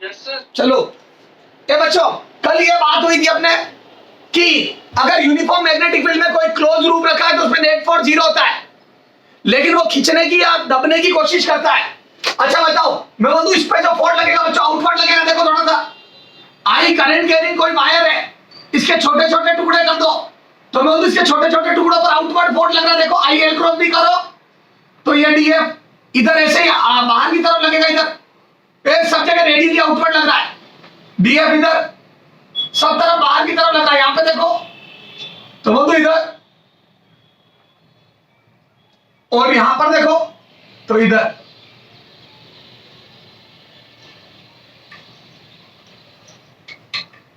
चलो ये बच्चों, कल ये बात हुई थी अपने कि अगर यूनिफॉर्म मैग्नेटिक फील्ड में कोई क्लोज लूप रखा है तो उसमें नेट फोर्स 0 होता है, लेकिन वो खींचने की या दबने की कोशिश करता है। अच्छा बताओ, मैं बोलूं इस पे जो फोर्स लगेगा बच्चों, आउटवर्ड लगेगा। देखो थोड़ा सा, आई करंट कैरिंग कोई वायर है, इसके छोटे छोटे टुकड़े कर दो, तो मैं बोलूं इसके छोटे छोटे टुकड़ों पर आउटवर्ड फोर्स लग रहा है। देखो आई एल क्रॉस भी करो तो ये डीएफ इधर ऐसे ही बाहर की तरफ लगेगा, इधर सब जगह रेडियली आउटवर्ड लग रहा है, डीएफ इधर सब तरफ बाहर की तरफ लग रहा है। यहां पे देखो तो बोल दो इधर, और यहां पर देखो तो इधर।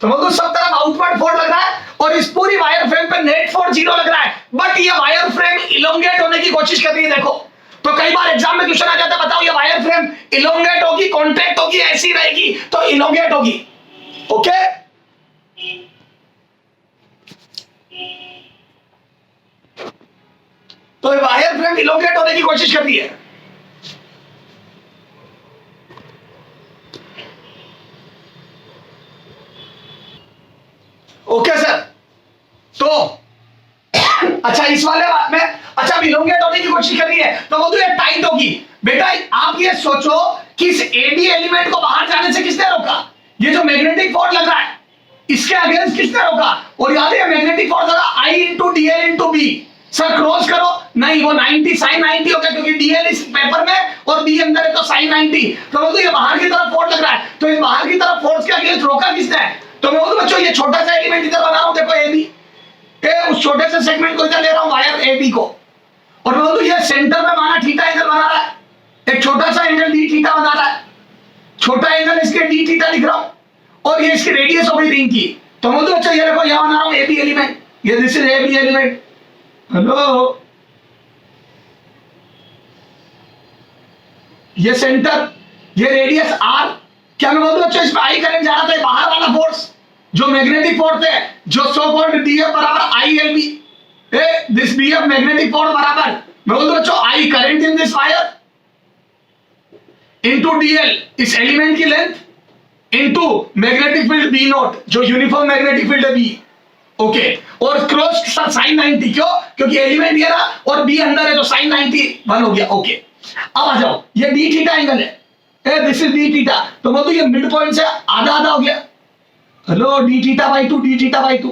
तो बोल दो सब तरफ आउटवर्ड फोर्स लग रहा है और इस पूरी वायर फ्रेम पे नेट फोर्स 0 लग रहा है, बट ये वायर फ्रेम इलोंगेट होने की कोशिश कर रही है। देखो तो कई बार एग्जाम में क्वेश्चन आ जाता है, बताओ ये वायर फ्रेम इलोंगेट होगी, कॉन्ट्रैक्ट होगी, ऐसी रहेगी? तो इलोंगेट होगी। ओके, तो वायर फ्रेम इलोंगेट होने की कोशिश कर रही है। ओके सर, तो अच्छा इस वाले में अच्छा इलोंगेट होने की कोशिश कर रही है तो वो तो ये टाइट होगी। बेटा आप ये सोचो कि इस एडी एलिमेंट को बाहर जाने से किसने रोका? ये जो मैग्नेटिक फोर्स लग रहा है इसके अगेंस्ट किसने रोका? और याद है मैग्नेटिक फोर्स होगा I into DL into B। Sir cross करो, नहीं वो 90 sin 90 हो गया, क्योंकि DL इस पेपर में और B अंदर है तो sin 90। तो वो तो ये बाहर की तरफ फोर्स लग रहा है, तो इस बाहर की तरफ फोर्स के अगेंस्ट रोका किसने? तो मैं बोलूं बच्चों ये छोटा सा एलिमेंट इधर बना रहा हूं, देखो AB, उस छोटे से सेगमेंट को इधर ले रहा हूं वायर AB को, और मैं बोलूं ये सेंटर में माना थीटा एंगल बना रहा है, एक छोटा सा एंगल D थीटा बना रहा है, छोटा एंगल इसके D थीटा लिख रहा हूं, और ये इसकी रेडियस हो गई रिंग की। तो मैं बोलूं अच्छा ये देखो यहां बना रहा हूं AB एलिमेंट, ये this is AB element. Hello, ये सेंटर, ये रेडियस R। क्या मैं बोलूं अच्छा इसमें I करंट जा रहा था, बाहर वाला फोर्स जो मैग्नेटिक फोर्स है, जो सो कॉल्ड DF बराबर ILB, this BF magnetic force बराबर मैं बोलूं बच्चों I current in this wire into DL इस एलिमेंट की length into magnetic field B not जो यूनिफॉर्म मैग्नेटिक फील्ड है B। ओके, और क्रॉस sin 90, क्यों? क्योंकि एलिमेंट ये रहा और B अंदर है तो sin 90 1 हो गया। ओके, अब आ जाओ, ये D थीटा एंगल है, दिस इज D थीटा, तो मैं तो ये मिड पॉइंट से आधा आधा हो गया। Hello, D theta by 2, D theta by 2,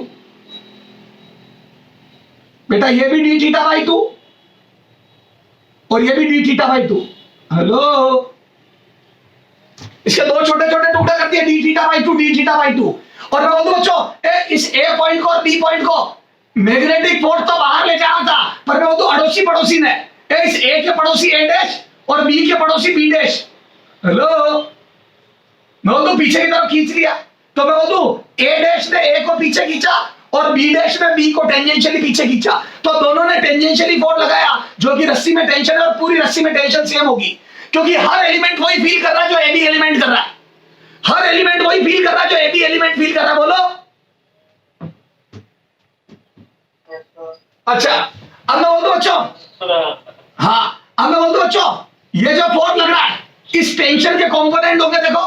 बेटा ये भी D थीटा बाई 2 और ये भी D थीटा बाई 2। हेलो, इसके दो छोटे छोटे टुकड़े कर दिए, D theta by 2, D theta by 2। और मैं बोलूं बच्चों इस A पॉइंट को और B पॉइंट को मैग्नेटिक फोर्स तो बाहर ले जाना था, पर मैं बोलूं अड़ोसी पड़ोसी ने, इस A के पड़ोसी A डैश और B के पड़ोसी B डैश। हेलो, मैं बोलूं पीछे की तरफ खींच लिया, तो मैं बोलूं A डैश ने A को पीछे खींचा और B डैश ने B को टेंजेंशियली पीछे खींचा, तो दोनों ने टेंजेंशियली फोर्स लगाया जो कि रस्सी में टेंशन है और पूरी रस्सी में टेंशन सेम होगी, क्योंकि हर एलिमेंट वही फील कर रहा है जो AB एलिमेंट कर रहा है, हर एलिमेंट वही फील कर रहा है जो AB एलिमेंट फील कर रहा है। बोलो अच्छा, अब मैं बोल दूं बच्चों, हाँ अब मैं बोल दूं बच्चों ये जो फोर्स लग रहा है इस टेंशन के कंपोनेंट होंगे। देखो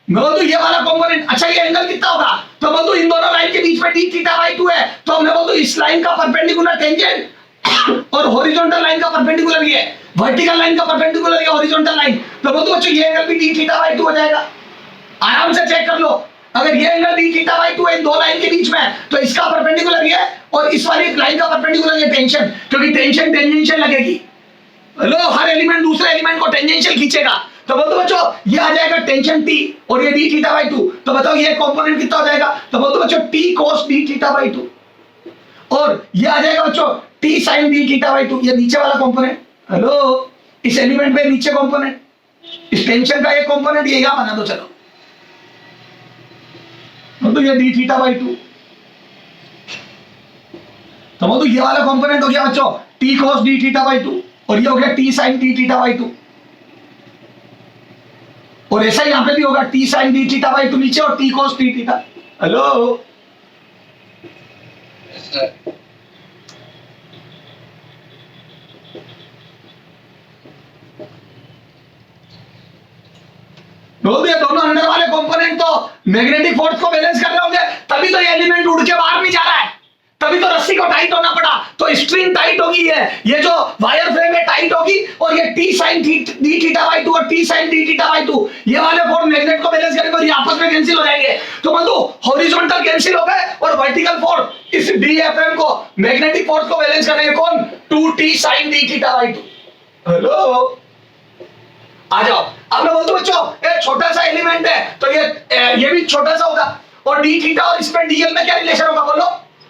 मैं बोल दूं ये वाला कंपोनेंट, अच्छा ये एंगल कितना होगा? तो बोल दूं इन दोनों लाइन के बीच में D थीटा बाई 2 है, तो मैं बोल दूं इस लाइन का परपेंडिकुलर टेंजेंट और हॉरिजॉन्टल लाइन का परपेंडिकुलर ये है, वर्टिकल लाइन का परपेंडिकुलर ये हॉरिजॉन्टल लाइन। तो बोल दूं बच्चों ये एंगल भी D थीटा बाई 2 हो जाएगा, आराम से चेक कर लो। अगर ये एंगल D थीटा बाई 2 है दो लाइन के बीच में, तो इसका परपेंडिकुलर ये और इस वाली लाइन का परपेंडिकुलर ये टेंशन, क्योंकि टेंशन टेंजेंशियल लगेगी। हेलो, हर एलिमेंट दूसरे एलिमेंट को टेंजेंशियल खींचेगा, तो बोल दो बच्चों ये आ जाएगा टेंशन T और ये D थीटा बाई 2। तो बताओ ये कंपोनेंट कितना हो जाएगा? तो बोल दो बच्चों T cos D theta by 2, और ये आ जाएगा बच्चों T sin D theta by 2, ये नीचे वाला कंपोनेंट। हेलो, इस एलिमेंट में नीचे कंपोनेंट, इस टेंशन का ये कंपोनेंट ये यहां बना दो। चलो तो ये D थीटा बाई 2, तो वो तो ये वाला कंपोनेंट हो गया बच्चों T cos D theta by 2, और ये हो गया T sin D theta by 2, और ऐसा यहां पे भी होगा T sin D theta by 2 नीचे और T cos D theta. Hello, बोल दिया दोनों अंदर वाले कंपोनेंट मैग्नेटिक फोर्स को बैलेंस कर रहे होंगे, तभी तो ये एलिमेंट उड़ के बाहर नहीं जा रहा है, तभी तो रस्सी को टाइट होना पड़ा। तो स्ट्रिंग टाइट होगी, ये जो वायर फ्रेम है टाइट होगी, और ये T sine D theta by 2 और T sine D theta by 2 ये वाले फोर्स मैग्नेट को बैलेंस करेंगे और ये आपस में कैंसिल हो जाएंगे। तो बंधु हॉरिजॉन्टल कैंसिल हो गए और वर्टिकल फोर्स इस डीएफएम को मैग्नेटिक फोर्स को बैलेंस करेंगे कौन? 2t sine D theta by 2। Hello आ जाओ। अब मैं बोलता हूं बच्चों ये छोटा सा एलिमेंट है तो ये भी छोटा सा होगा, और डी थीटा और इसमें डीएल में क्या रिलेशन होगा बोलो?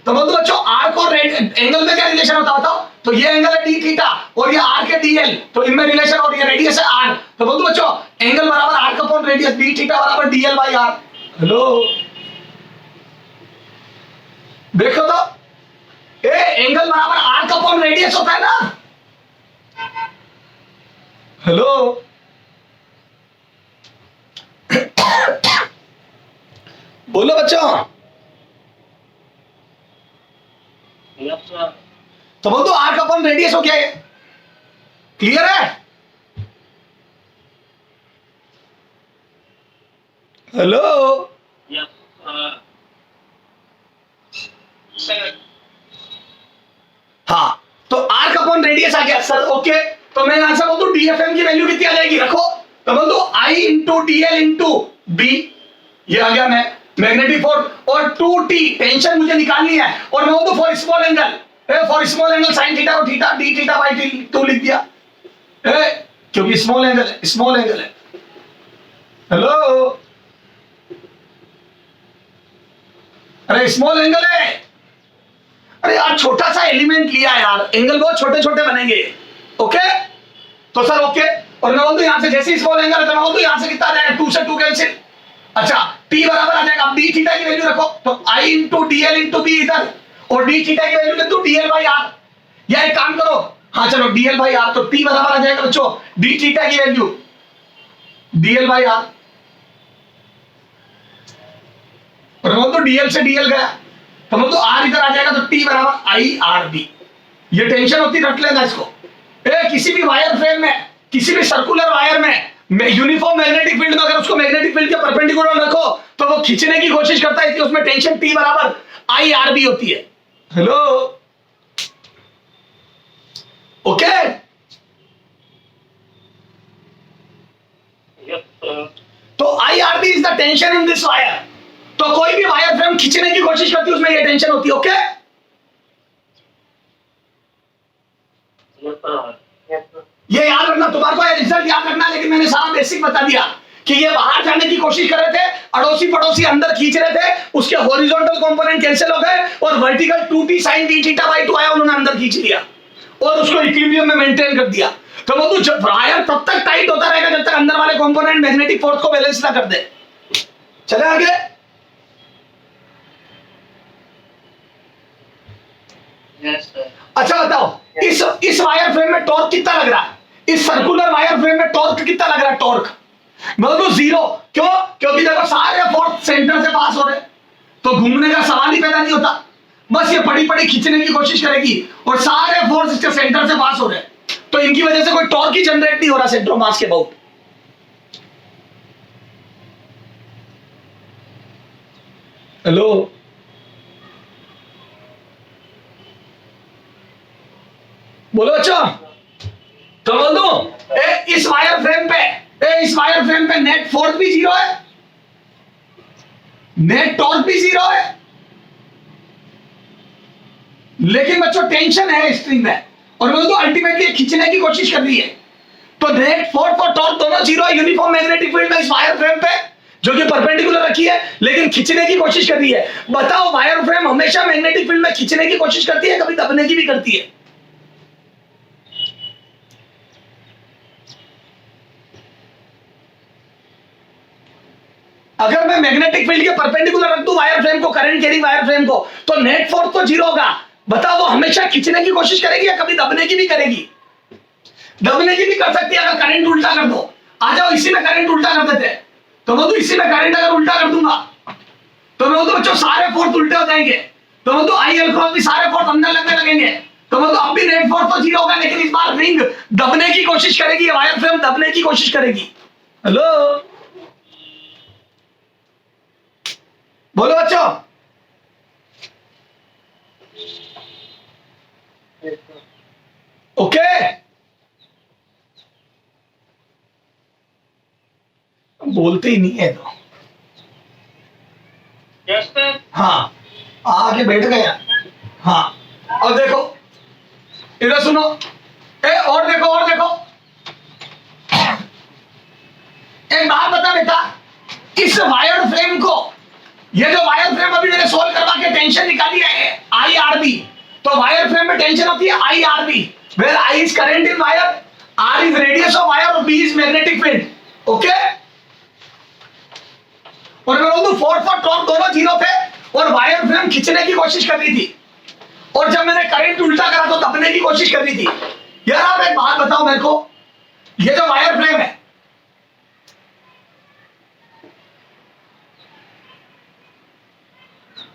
तो बोलते बच्चों आर्क और एंगल में क्या रिलेशन होता है बताओ? तो ये एंगल है डी थीटा और ये आर्क है डीएल, तो इनमें रिलेशन, और ये रेडियस है आर। तो बोलते बच्चों एंगल बराबर arc upon radius, D theta बराबर डीएल बाई आर। हेलो देखो तो ए एंगल बराबर आर्क अपॉन रेडियस होता है ना। हेलो बोलो बच्चों। तो बोल दो आर्क अपॉन रेडियस हो क्या है? क्लियर है? हेलो हाँ, तो आर्क अपॉन रेडियस आ गया सर। ओके, तो मैं यहां से बोल दूं डीएफएम की वैल्यू कितनी आ जाएगी? रखो, तो बोल दो आई इंटू डीएल इंटू बी, ये आ गया मैं मैग्नेटिक फोर्स, और 2t टेंशन मुझे निकालनी है, और मैं बोल दूं for small angle, for small angle sine theta को थीटा डी थीटा बाई 2 लिख दिया, क्योंकि स्मॉल एंगल है, स्मॉल एंगल है। हेलो अरे स्मॉल एंगल है, अरे यार छोटा सा एलिमेंट लिया यार, एंगल बहुत छोटे छोटे बनेंगे। ओके तो सर ओके, और मैं बोल दूं यहां से जैसे स्मॉल एंगल है तो मैं बोल दूं यहां से कितना आ जाएगा? 2 से 2 कैंसिल। अच्छा t बराबर आ जाएगा, अब डी थीटा की वैल्यू रखो, तो i into DL into B इधर, और डी थीटा की वैल्यू कितनी? DL by R. या एक काम करो, हाँ चलो डीएल बाई आर, तो t बराबर आ जाएगा बच्चों डी थीटा की वैल्यू डीएल बाई आर, और बोल दो डीएल से डीएल गया, तो बोल दो आर इधर आ जाएगा, तो t बराबर आई आर बी। ये टेंशन होती रख लेना इसको। किसी भी वायर फ्रेम में, किसी भी सर्कुलर वायर में यूनिफॉर्म मैग्नेटिक फील्ड में अगर उसको मैग्नेटिक फील्ड के परपेंडिकुलर रखो तो वो खींचने की कोशिश करता है, इसलिए उसमें टेंशन T बराबर आई आर बी होती है। हेलो ओके तो I R B is the tension in this wire. तो कोई भी वायर फ्रेम खींचने की कोशिश करती है उसमें ये टेंशन होती है। ओके ये याद रखना, तुम्हारे को ये रिजल्ट याद रखना, लेकिन मैंने सारा बेसिक बता दिया कि ये बाहर जाने की कोशिश कर रहे थे, अड़ोसी पड़ोसी अंदर खींच रहे थे, उसके हॉरिजॉन्टल कंपोनेंट कैंसिल हो गए और vertical 2t sin d theta by 2 आया, उन्होंने अंदर खींच लिया और उसको इक्विलिब्रियम में मेंटेन कर दिया। तो वो जब वायर तब तक टाइट होता रहेगा जब तक अंदर वाले कंपोनेंट मैग्नेटिक फोर्स को बैलेंस ना कर दे। चले आगे। अच्छा बताओ इस वायर फ्रेम में टॉर्क कितना लग रहा है? इस सर्कुलर वायर फ्रेम में टॉर्क कितना लग रहा है? टॉर्क मतलब 0। क्यों? क्योंकि देखो सारे फोर्स सेंटर से पास हो रहे, तो घूमने का सवाल ही पैदा नहीं होता। बस ये पड़ी पड़ी खींचने की कोशिश करेगी और सारे फोर्स इसके सेंटर से पास हो रहे, तो इनकी वजह से कोई टॉर्क ही जनरेट नहीं हो रहा सेंटर ऑफ मास के बहुत। हेलो बोलो अच्छा, तो बोल दो इस वायर फ्रेम पे नेट फोर्स भी 0 है, नेट टॉर्क भी 0 है, लेकिन बच्चों टेंशन है स्ट्रिंग में, और बोल दो अल्टीमेटली खींचने की कोशिश कर रही है। तो नेट फोर्स और टॉर्क दोनों 0 है यूनिफॉर्म मैग्नेटिक फील्ड में इस वायर फ्रेम पे, जो कि परपेंडिकुलर रखी है, लेकिन खींचने की कोशिश कर रही है। बताओ वायर फ्रेम हमेशा मैग्नेटिक फील्ड में खींचने की कोशिश करती है, कभी दबने की भी करती है? अगर मैं मैग्नेटिक फील्ड के परपेंडिकुलर रख दूं वायर फ्रेम को, करंट कैरिंग वायर फ्रेम को, तो नेट फोर्स तो 0 होगा। बताओ वो हमेशा खींचने की कोशिश करेगी या कभी दबने की भी करेगी? दबने की भी कर सकती है अगर करंट उल्टा कर दो। आ जाओ इसी में करंट उल्टा कर देते हैं, तो मैं तो इसी में करंट अगर उल्टा कर दूंगा तो मैं तो बच्चों सारे फोर्स उल्टे हो जाएंगे, तो मैं तो आई एल क्रॉस भी सारे फोर्स अंदर लगने लगेंगे, तो मैं तो अब भी नेट फोर्स तो 0 होगा, लेकिन इस बार रिंग दबने की कोशिश करेगी, वायर फ्रेम दबने की कोशिश करेगी। हेलो बोलो बच्चों। ओके, बोलते ही नहीं है तो। हाँ, आके बैठ गया। हाँ, और देखो इधर सुनो, और देखो, और देखो। एक बात बता बेटा, इस वायर फ्रेम को, ये जो वायर फ्रेम अभी मैंने सोल्व करवा के टेंशन निकाली है IRB, तो वायर फ्रेम में टेंशन होती है IRB, where I is current in wire, R is radius of wire और B is magnetic field. Okay, और मैं बोलूं फोर्स और टॉर्क दोनों जीरो थे और वायर फ्रेम खींचने की कोशिश कर रही थी, और जब मैंने करंट उल्टा करा तो दबने की कोशिश कर रही थी। यार आप एक बात बताओ मेरे को, ये जो वायर फ्रेम है,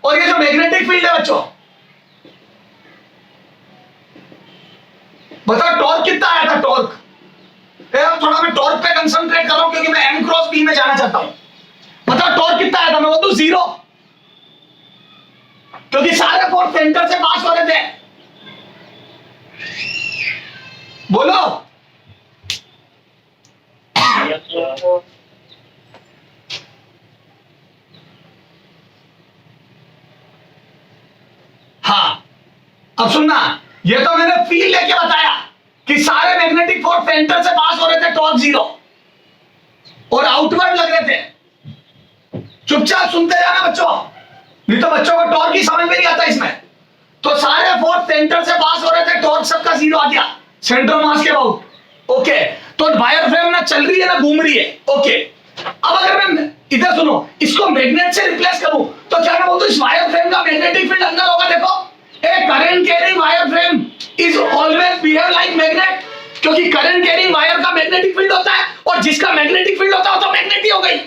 और ये जो मैग्नेटिक फील्ड है बच्चों, बताओ टॉर्क कितना आया था? टॉर्क, थोड़ा मैं टॉर्क पे कंसंट्रेट कर रहा हूं क्योंकि मैं M क्रॉस B में जाना चाहता हूं। बताओ टॉर्क कितना आया था? मैं बोलूं जीरो, क्योंकि सारे फोर्स सेंटर से पास हो रहे थे। बोलो। हाँ, अब सुनना, ये तो मैंने फील लेके बताया कि सारे मैग्नेटिक फोर्स सेंटर से पास हो रहे थे, टॉर्क जीरो, और आउटवर्ड लग रहे थे। चुपचाप सुनते जाना बच्चों, नहीं तो बच्चों को टॉर्क ही समझ में नहीं आता इसमें। तो सारे फोर्स सेंटर से पास हो रहे थे, टॉर्क सबका जीरो आ गया सेंट्रल मास के अबाउट। ओके, तो वायर फ्रेम ना चल रही है ना घूम रही है। ओके, अब अगर मैं इधर सुनो, इसको मैग्नेट से रिप्लेस करूं तो क्या मैं बोलूं इस वायर फ्रेम का मैग्नेटिक फील्ड अंदर होगा। देखो, a current carrying wire frame is always behave like magnet, क्योंकि करंट कैरिंग वायर का मैग्नेटिक फील्ड होता है, और जिसका मैग्नेटिक फील्ड होता है तो मैग्नेट ही हो गई।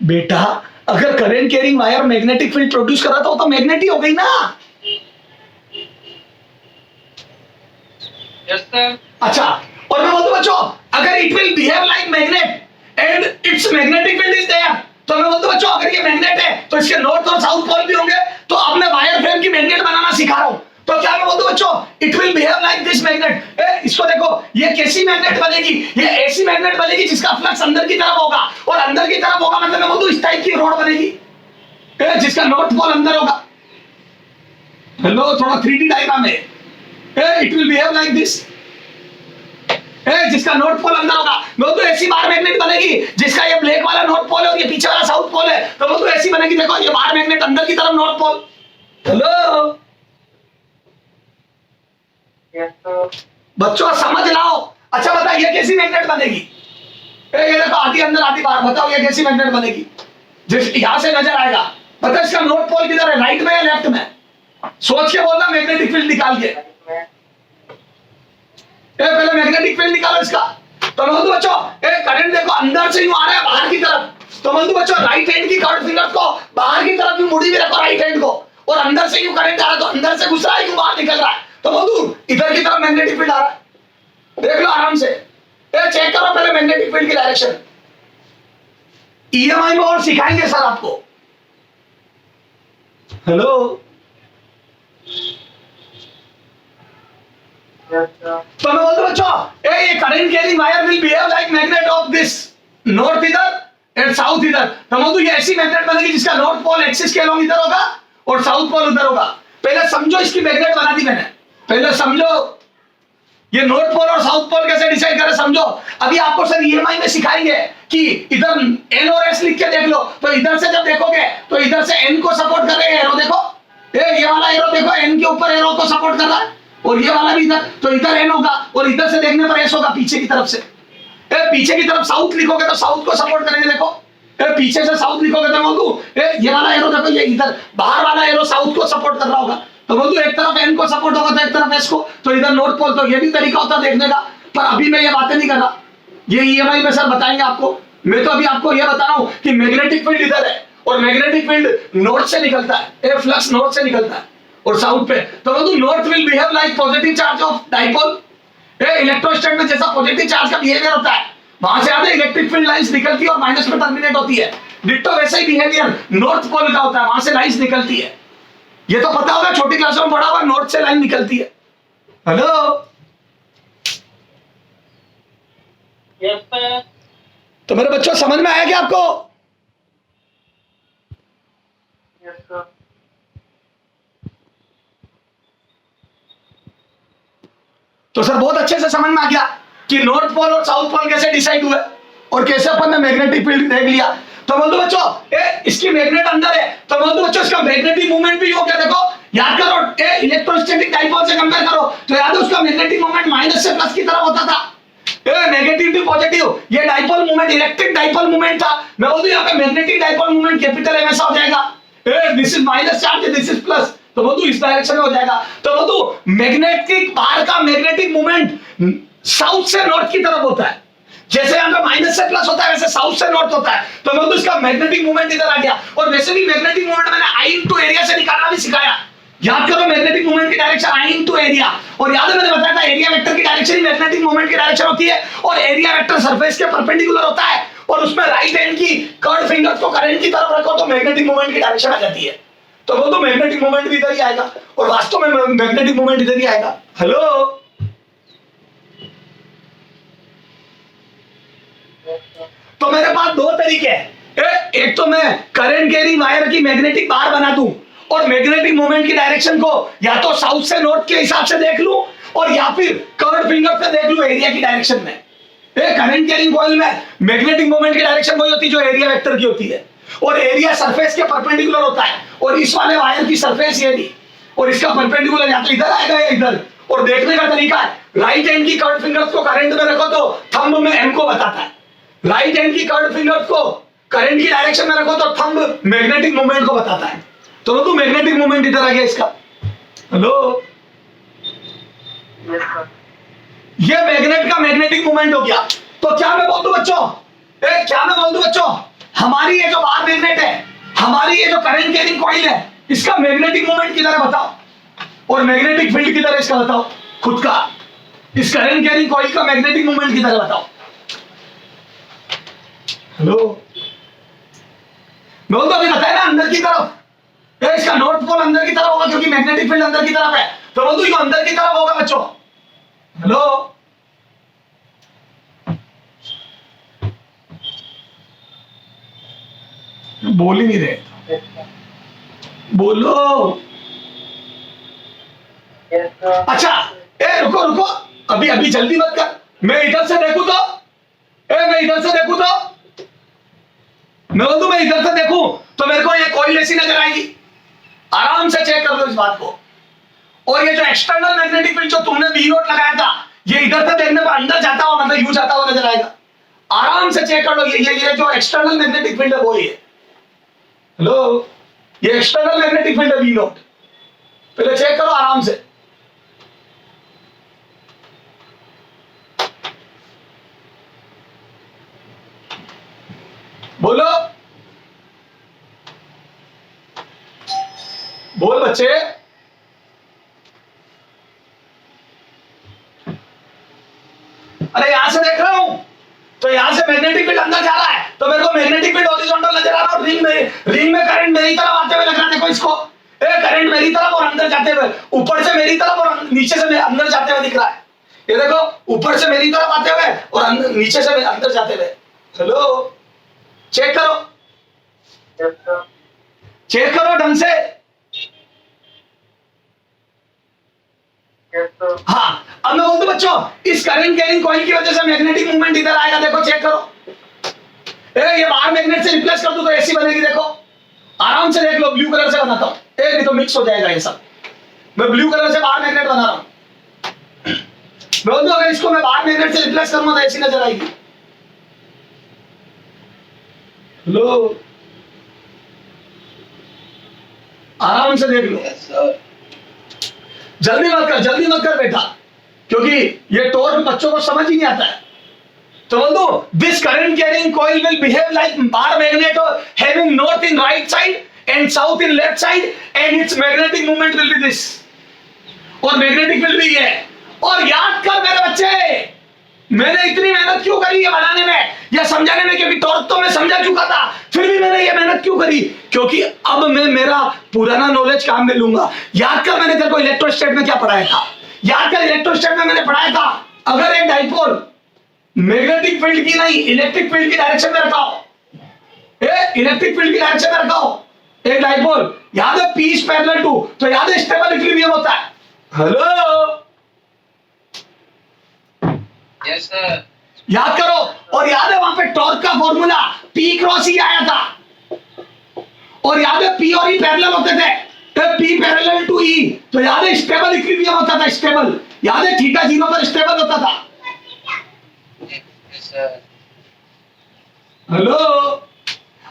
बेटा अगर current carrying wire magnetic field produce कर रहा था तो मैग्नेट ही हो गई ना। Yes sir. अच्छा, और मैं बोलूं बच्चों, अगर it will behave like magnet and its magnetic field is there, तो मैं बोलूं बच्चों अगर ये मैग्नेट है तो इसके नॉर्थ और साउथ पोल भी होंगे। तो अब मैं वायर फ्रेम की मैग्नेट बनाना सिखा रहा हूं, तो क्या मैं बोलूं बच्चों it will behave like this magnet. इसको देखो, ये कैसी मैग्नेट बनेगी? ये ऐसी मैग्नेट बनेगी जिसका फ्लक्स अंदर की तरफ होगा, और अंदर की तरफ होगा मतलब मैं बोलूं इस टाइप की रोड बनेगी, जिसका नॉर्थ पोल अंदर होगा। हेलो, थोड़ा 3D डायग्राम है। It will behave like this, जिसका नॉर्थ पोल अंदर होगा। वो तो ऐसी बार मैग्नेट बनेगी जिसका ये ब्लैक वाला नॉर्थ पोल है और ये पीछे वाला साउथ पोल है, तो वो तो ऐसी बनेगी। देखो, ये बार मैग्नेट अंदर की तरफ नॉर्थ पोल। हेलो बच्चों समझ लाओ। अच्छा बताओ ये कैसी मैग्नेट बनेगी? ये देखो, आधी अंदर आधी बाहर। बताओ ये कैसी मैग्नेट बनेगी? जिस यहां से नजर आएगा, बताओ इसका नॉर्थ पोल किधर है, राइट में या लेफ्ट में? सोच के बोलना, मैग्नेटिक फील्ड निकाल के। पहले मैग्नेटिक फील्ड निकालो इसका। तो मैं बोलूं बच्चों, करंट देखो अंदर से यूं आ रहा है बाहर की तरफ, तो मैं बोलूं बच्चों राइट हैंड की कर्व फिंगर को बाहर की तरफ यूं मुड़ी भी रखो, राइट हैंड को, और अंदर से यूं करंट आ रहा है तो अंदर से घुस रहा है, यूं बाहर निकल रहा है, तो बोलूं इधर की तरफ मैग्नेटिक फील्ड आ रहा है। देख लो आराम से, चेक करो पहले मैग्नेटिक फील्ड की डायरेक्शन। EMI में और सिखाएंगे सर आपको। हेलो, तो मैं बोलता बच्चों ये current carrying wire will behave like magnet of this, north इधर एंड साउथ इधर। तो मैं बोलूं ये ऐसी मैग्नेट बनेगी जिसका नॉर्थ पोल एक्सिस के अलोंग इधर होगा और साउथ पोल उधर होगा। पहले समझो इसकी मैग्नेट बना दी मैंने, पहले समझो ये नॉर्थ पोल और साउथ पोल कैसे डिसाइड करें, समझो। अभी आपको सर EMI में सिखाएंगे कि इधर N और S लिख के देख लो, तो इधर से जब देखोगे तो इधर से N को सपोर्ट कर रहे हैं एरो। देखो ये वाला एरो देखो, N के ऊपर एरो को सपोर्ट कर रहा है, और ये वाला भी इधर, तो इधर N होगा और इधर से देखने पर S होगा पीछे की तरफ से। पीछे की तरफ साउथ लिखोगे तो साउथ को सपोर्ट करेंगे। देखो पीछे से साउथ लिखोगे तो बोलूं ये वाला एरो देखो, ये इधर बाहर वाला एरो साउथ को सपोर्ट कर रहा होगा, तो बोलूं एक तरफ N को सपोर्ट होगा तो एक तरफ S को, तो इधर नॉर्थ पोल। तो ये भी तरीका होता है देखने का, पर अभी मैं ये बातें नहीं कर रहा, ये EMI में सर बताएंगे आपको। मैं तो अभी आपको ये बता रहा हूं कि मैग्नेटिक फील्ड इधर है और मैग्नेटिक फील्ड नॉर्थ से निकलता है, फ्लक्स नॉर्थ से निकलता है और साउथ पे। तो बोलूं north will behave like positive charge of dipole. Electrostatic में जैसा पॉजिटिव चार्ज का बिहेवियर होता है वहां से आते इलेक्ट्रिक फील्ड लाइंस निकलती है और माइनस में टर्मिनेट होती है। डिट्टो वैसा ही बिहेवियर नॉर्थ पोल का होता है, वहां से लाइंस निकलती है। ये तो पता होगा, छोटी क्लासों में पढ़ा हुआ, नॉर्थ से लाइन निकलती है। Hello, yes sir. तो मेरे बच्चों समझ में आया क्या आपको? Yes sir. तो सर बहुत अच्छे से समझ में आ गया कि नॉर्थ पोल और साउथ पोल कैसे डिसाइड हुए और कैसे अपन ने मैग्नेटिक फील्ड देख लिया। तो बोल दो बच्चों इसकी मैग्नेट अंदर है, तो बोल दो बच्चों इसका मैग्नेटिक मूवमेंट भी हो गया। देखो याद करो, इलेक्ट्रोस्टैटिक डाइपोल से कंपेयर करो तो याद है उसका मैग्नेटिक मूवमेंट माइनस से प्लस की तरफ होता था, नेगेटिव टू पॉजिटिव। ये dipole movement electric dipole movement था। मैं बोल दूं यहाँ पे magnetic dipole movement capital M ऐसा हो जाएगा, this is minus charge, this is plus, तो बोल दूं इस डायरेक्शन में हो जाएगा। तो बोल दूं मैग्नेटिक बाहर का मैग्नेटिक मूवमेंट साउथ से नॉर्थ की तरफ होता है। जैसे यहाँ पे माइनस से प्लस होता है वैसे साउथ से नॉर्थ होता है। तो मैं तो इसका मैग्नेटिक मूवमेंट इधर आ गया। और वैसे भी मैग्नेटिक मूवमेंट मैंने आई इनटू एरिया से निकालना भी सिखाया। याद करो मैग्नेटिक मूवमेंट की डायरेक्शन आई इनटू एरिया, और याद है मैंने बताया था एरिया वेक्टर की डायरेक्शन ही मैग्नेटिक मूवमेंट की डायरेक्शन होती है। और एरिया वेक्टर सरफेस के परपेंडिकुलर होता है और उसमें राइट हैंड की कर्व फिंगर को करंट की तरफ रखो तो मैग्नेटिक मूवमेंट की डायरेक्शन आ जाती है। तो वो तो मैग्नेटिक मूवमेंट भी इधर ही आएगा और वास्तव में मैग्नेटिक मूवमेंट इधर ही आएगा। हेलो, तो मेरे पास दो तरीके हैं, एक तो मैं करंट कैरिंग वायर की मैग्नेटिक बार बना दूं और मैग्नेटिक मूवमेंट की डायरेक्शन को या तो साउथ से नॉर्थ के हिसाब से देख लूं और या फिर कर्व फिंगर से देख लूं एरिया की डायरेक्शन में। करंट कैरिंग कॉइल में मैग्नेटिक मूवमेंट की डायरेक्शन वही होती है जो एरिया वेक्टर की होती है और एरिया सरफेस के परपेंडिकुलर होता है। और इस वाले वायर की सरफेस ये थी और इसका परपेंडिकुलर या तो इधर आएगा या इधर। और देखने का तरीका है, राइट हैंड की कर्व फिंगर्स को करंट में रखो तो थंब में एम को बताता है, राइट हैंड की कर्व फिंगर्स को करंट की डायरेक्शन में रखो तो थंब मैग्नेटिक मूवमेंट को बताता है। तो तू मैग्नेटिक मूवमेंट इधर आ गया इसका। हेलो, ये मैग्नेट का मैग्नेटिक मूवमेंट हो गया। तो क्या मैं बोल दूं बच्चों, क्या मैं बोल दूं बच्चों, हमारी ये जो बार मैग्नेट है, हमारी ये जो करंट कैरिंग कॉइल है, इसका मैग्नेटिक मूवमेंट किधर है बताओ और मैग्नेटिक फील्ड किधर है इसका बताओ खुद का। इस करंट कैरिंग कॉइल का मैग्नेटिक मूवमेंट किधर है बताओ। हेलो, मैं तो अभी बताया ना अंदर की तरफ, इसका नॉर्थ पोल अंदर की तरफ होगा क्योंकि मैग्नेटिक फील्ड अंदर की तरफ है। तो बोल दो ये अंदर की तरफ होगा बच्चों। हेलो, बोल ही नहीं रहे, बोलो। अच्छा रुको रुको, अभी अभी जल्दी मत कर। मैं इधर से देखूं तो मैं इधर से देखूं तो मैं बोल दूं मैं इधर से देखूं तो मेरे को ये कॉइल ऐसी नजर आएगी। आराम से चेक कर लो इस बात को। और ये जो एक्सटर्नल मैग्नेटिक फील्ड जो तुमने बी नोट लगाया था, ये इधर से देखने पर अंदर जाता हुआ मतलब यू जाता हुआ नजर आएगा। आराम से चेक कर लो, ये जो एक्सटर्नल मैग्नेटिक फील्ड है वो ही है। हेलो, ये एक्सटर्नल मैग्नेटिक फील्ड है बी नोट, पहले चेक करो आराम से। बोलो, बोल बच्चे। अरे यहां से देख रहा हूं तो यहां से मैग्नेटिक फील्ड अंदर जा रहा है तो मेरे को मैग्नेटिक फील्ड हॉरिजॉन्टल नजर आ रहा है। रिंग में करंट मेरी तरफ आते हुए लग रहा है। देखो इसको, करंट मेरी तरफ और अंदर जाते हुए, ऊपर से मेरी तरफ और नीचे से अंदर जाते हुए दिख रहा है। ये देखो, ऊपर से मेरी तरफ आते हुए और नीचे से अंदर जाते हुए। हेलो, चेक करो, चेक करो ढंग से। हाँ, अब मैं बोलता हूं बच्चों इस करंट कैरिंग कॉइल की वजह से मैग्नेटिक मूवमेंट इधर आएगा। देखो चेक करो, ये बाहर मैग्नेट से रिप्लेस कर दूं तो ऐसी बनेगी। देखो आराम से देख लो, ब्लू कलर से बनाता हूं, नहीं तो मिक्स हो जाएगा ये सब। मैं ब्लू कलर से बाहर मैग्नेट बना रहा हूं। बोल दो अगर इसको मैं बाहर मैग्नेट से रिप्लेस करूंगा तो ऐसी नजर आएगी। हेलो, आराम से देख लो, जल्दी मत कर बेटा, क्योंकि ये टॉर्क बच्चों को समझ ही नहीं आता है। तो बोल दो this current carrying coil will behave like bar magnet having north in right side and south in left side and its magnetic movement will be this, और मैग्नेटिक फील्ड भी है। और याद कर मेरे बच्चे, मैंने इतनी मेहनत क्यों करी ये बनाने में, या समझाने में, क्योंकि टॉर्क तो मैं समझा चुका था, फिर भी मैंने ये मेहनत क्यों करी, क्योंकि अब मैं मेरा पुराना नॉलेज काम में लूंगा। याद कर मैंने तेरे को इलेक्ट्रोस्टैट में क्या पढ़ाया था, याद कर इलेक्ट्रोस्टैट में मैंने पढ़ाया था, अगर एक डाइपोल मैग्नेटिक फील्ड की नहीं इलेक्ट्रिक फील्ड की डायरेक्शन में रखा हो, इलेक्ट्रिक फील्ड की डायरेक्शन में रखा हो एक डाइपोल, याद है P is parallel to, तो याद है स्टेबल इक्विलिब्रियम होता है। Hello yes sir. याद करो, और याद है वहां पे टॉर्क का फॉर्मूला P क्रॉस E आया था, और याद है P और E पैरेलल होते थे, तो P पैरेलल टू E, तो याद है स्टेबल इक्विलिब्रियम होता था, स्टेबल, याद है थीटा 0 पर स्टेबल होता था। Yes sir. हेलो,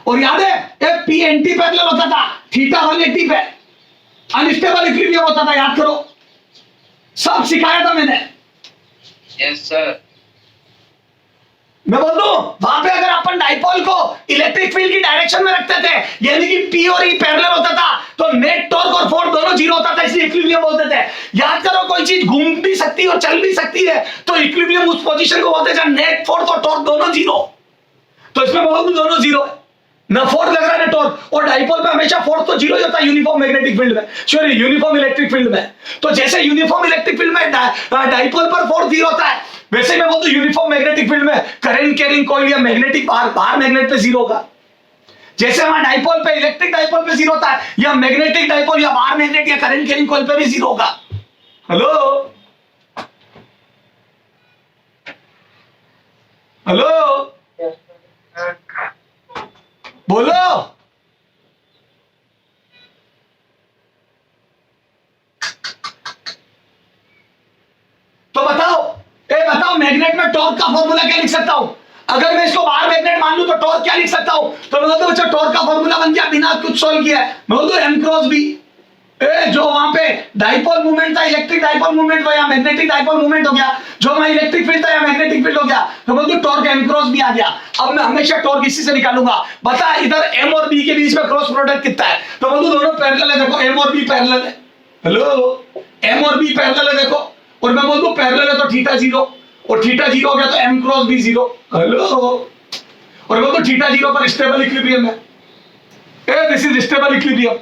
और याद है P एंटी पैरेलल होता था, थीटा 180 पे अनस्टेबल इक्विलिब्रियम होता था, याद करो, सब सिखाया था मैंने। Yes sir. मैं बोल दूं, वहां पे अगर अपन डाइपोल को इलेक्ट्रिक फील्ड की डायरेक्शन में रखते थे, यानी कि P और E पैरेलल होता था, तो नेट टॉर्क और फोर्स दोनों जीरो होता था, इसलिए इक्विलिब्रियम बोलते थे। याद करो, कोई चीज घूम भी सकती है और चल भी सकती है, तो इक्विलिब्रियम उस पोजीशन को बोलते हैं नेट फोर्स और टॉर्क दोनों जीरो, तो इसमें बोल दूं दोनों जीरो है, ना फोर्स लग रहा है ना टॉर्क, और डाइपोल पे हमेशा फोर्स तो जीरो ही होता है यूनिफॉर्म मैग्नेटिक फील्ड में, सॉरी यूनिफॉर्म इलेक्ट्रिक फील्ड में। तो जैसे यूनिफॉर्म इलेक्ट्रिक फील्ड में डाइपोल पर फोर्स जीरो होता है, वैसे मैं बोलता हूं यूनिफॉर्म मैग्नेटिक फील्ड में करंट कैरिंग कॉइल या मैग्नेटिक बाहर मैग्नेट पे जीरो होगा। जैसे हमारा डाइपोल पे इलेक्ट्रिक डाइपोल पे जीरो होता है, या मैग्नेटिक डाइपोल या बाहर मैग्नेट या करंट कैरिंग कॉइल पे भी जीरो होगा। हेलो हेलो बोलो, तो बताओ मैग्नेट में टॉर्क का फॉर्मूला क्या लिख सकता हूं, अगर मैं इसको बाहर मैग्नेट मान लूं तो टॉर्क क्या लिख सकता हूं, तो मैं बोलता हूं बच्चा टॉर्क का फॉर्मूला बन गया बिना कुछ सॉल्व किया है, मैं बोलता हूं M क्रॉस B, जो वहां पे डाइपोल मूवमेंट था, इलेक्ट्रिक डाइपोल मूवमेंट हो या मैग्नेटिक डाइपोल मूवमेंट हो गया, जो वहां इलेक्ट्रिक फील्ड था या मैग्नेटिक फील्ड हो गया, तो बोलता हूं टॉर्क M क्रॉस B आ गया। अब मैं हमेशा टॉर्क इसी से निकालूंगा, बता इधर M और B के बीच में क्रॉस प्रोडक्ट कितना है, तो बोलता हूं दोनों पैरेलल है, देखो M और B पैरेलल है। हेलो, M और B पैरेलल है देखो, और मैं बोलता हूं पैरेलल है तो थीटा 0, और थीटा 0 हो गया तो M क्रॉस B 0। हेलो, और बोलता हूं थीटा 0 पर स्टेबल इक्विलिब्रियम है, this is stable equilibrium.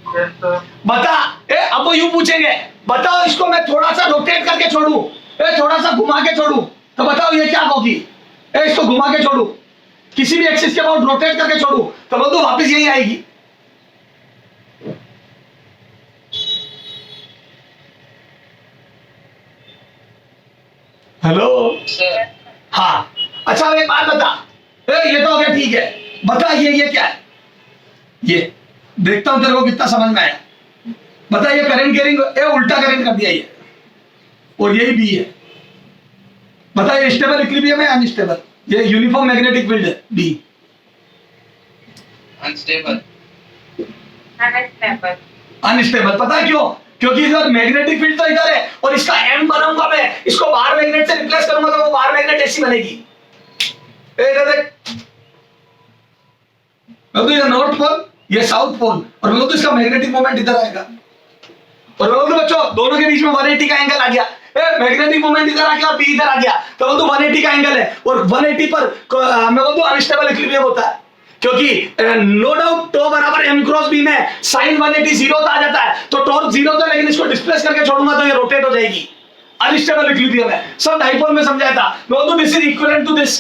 Yes sir. बता, अब वो यूं पूछेंगे, बताओ इसको मैं थोड़ा सा रोटेट करके छोड़ू, थोड़ा सा घुमा के छोड़ू, तो बताओ ये क्या होगी, इसको घुमा के छोड़ू, किसी भी एक्सिस के अबाउट रोटेट करके छोड़ू, तो बोल दो वापस यही आएगी। Hello sir. हाँ, अच्छा अब एक बात बता, ये तो हो गया, ठीक है, बता ये क्या है, ये देखता हूं तेरे को कितना समझ में आया, बता ये करंट कैरिंग, उल्टा करंट कर दिया ये, और यही बी है, बता ये स्टेबल इक्विलिब्रियम है अनस्टेबल, ये यूनिफॉर्म मैग्नेटिक फील्ड है बी, अनस्टेबल। अनस्टेबल, पता है क्यों, क्योंकि इधर मैग्नेटिक फील्ड तो इधर है, और इसका M बनाऊंगा मैं, इसको बाहर मैग्नेट से रिप्लेस करूंगा तो वो बाहर मैग्नेट ऐसी बनेगी, इधर देख, तो ये नॉर्थ पोल ये साउथ पोल, और मैं तो इसका मैग्नेटिक मोमेंट इधर आएगा, और मैं बोलूं बच्चों दोनों के बीच में 180 का एंगल आ गया, मैग्नेटिक मोमेंट इधर आ गया और बी इधर आ गया, तो बोलूं 180 का एंगल है, और 180 पर मैं बोलूं अनस्टेबल इक्विलिब्रियम होता है, क्योंकि नो डाउट टॉ बराबर M क्रॉस B में साइन 180 जीरो आ जाता है, तो टॉर्क जीरो था, लेकिन इसको डिस्प्लेस करके छोड़ूंगा तो ये रोटेट हो जाएगी, अनस्टेबल इक्विलिब्रियम है, सब डाइपोल में समझाया था, मैं बोलूं this is equivalent to this,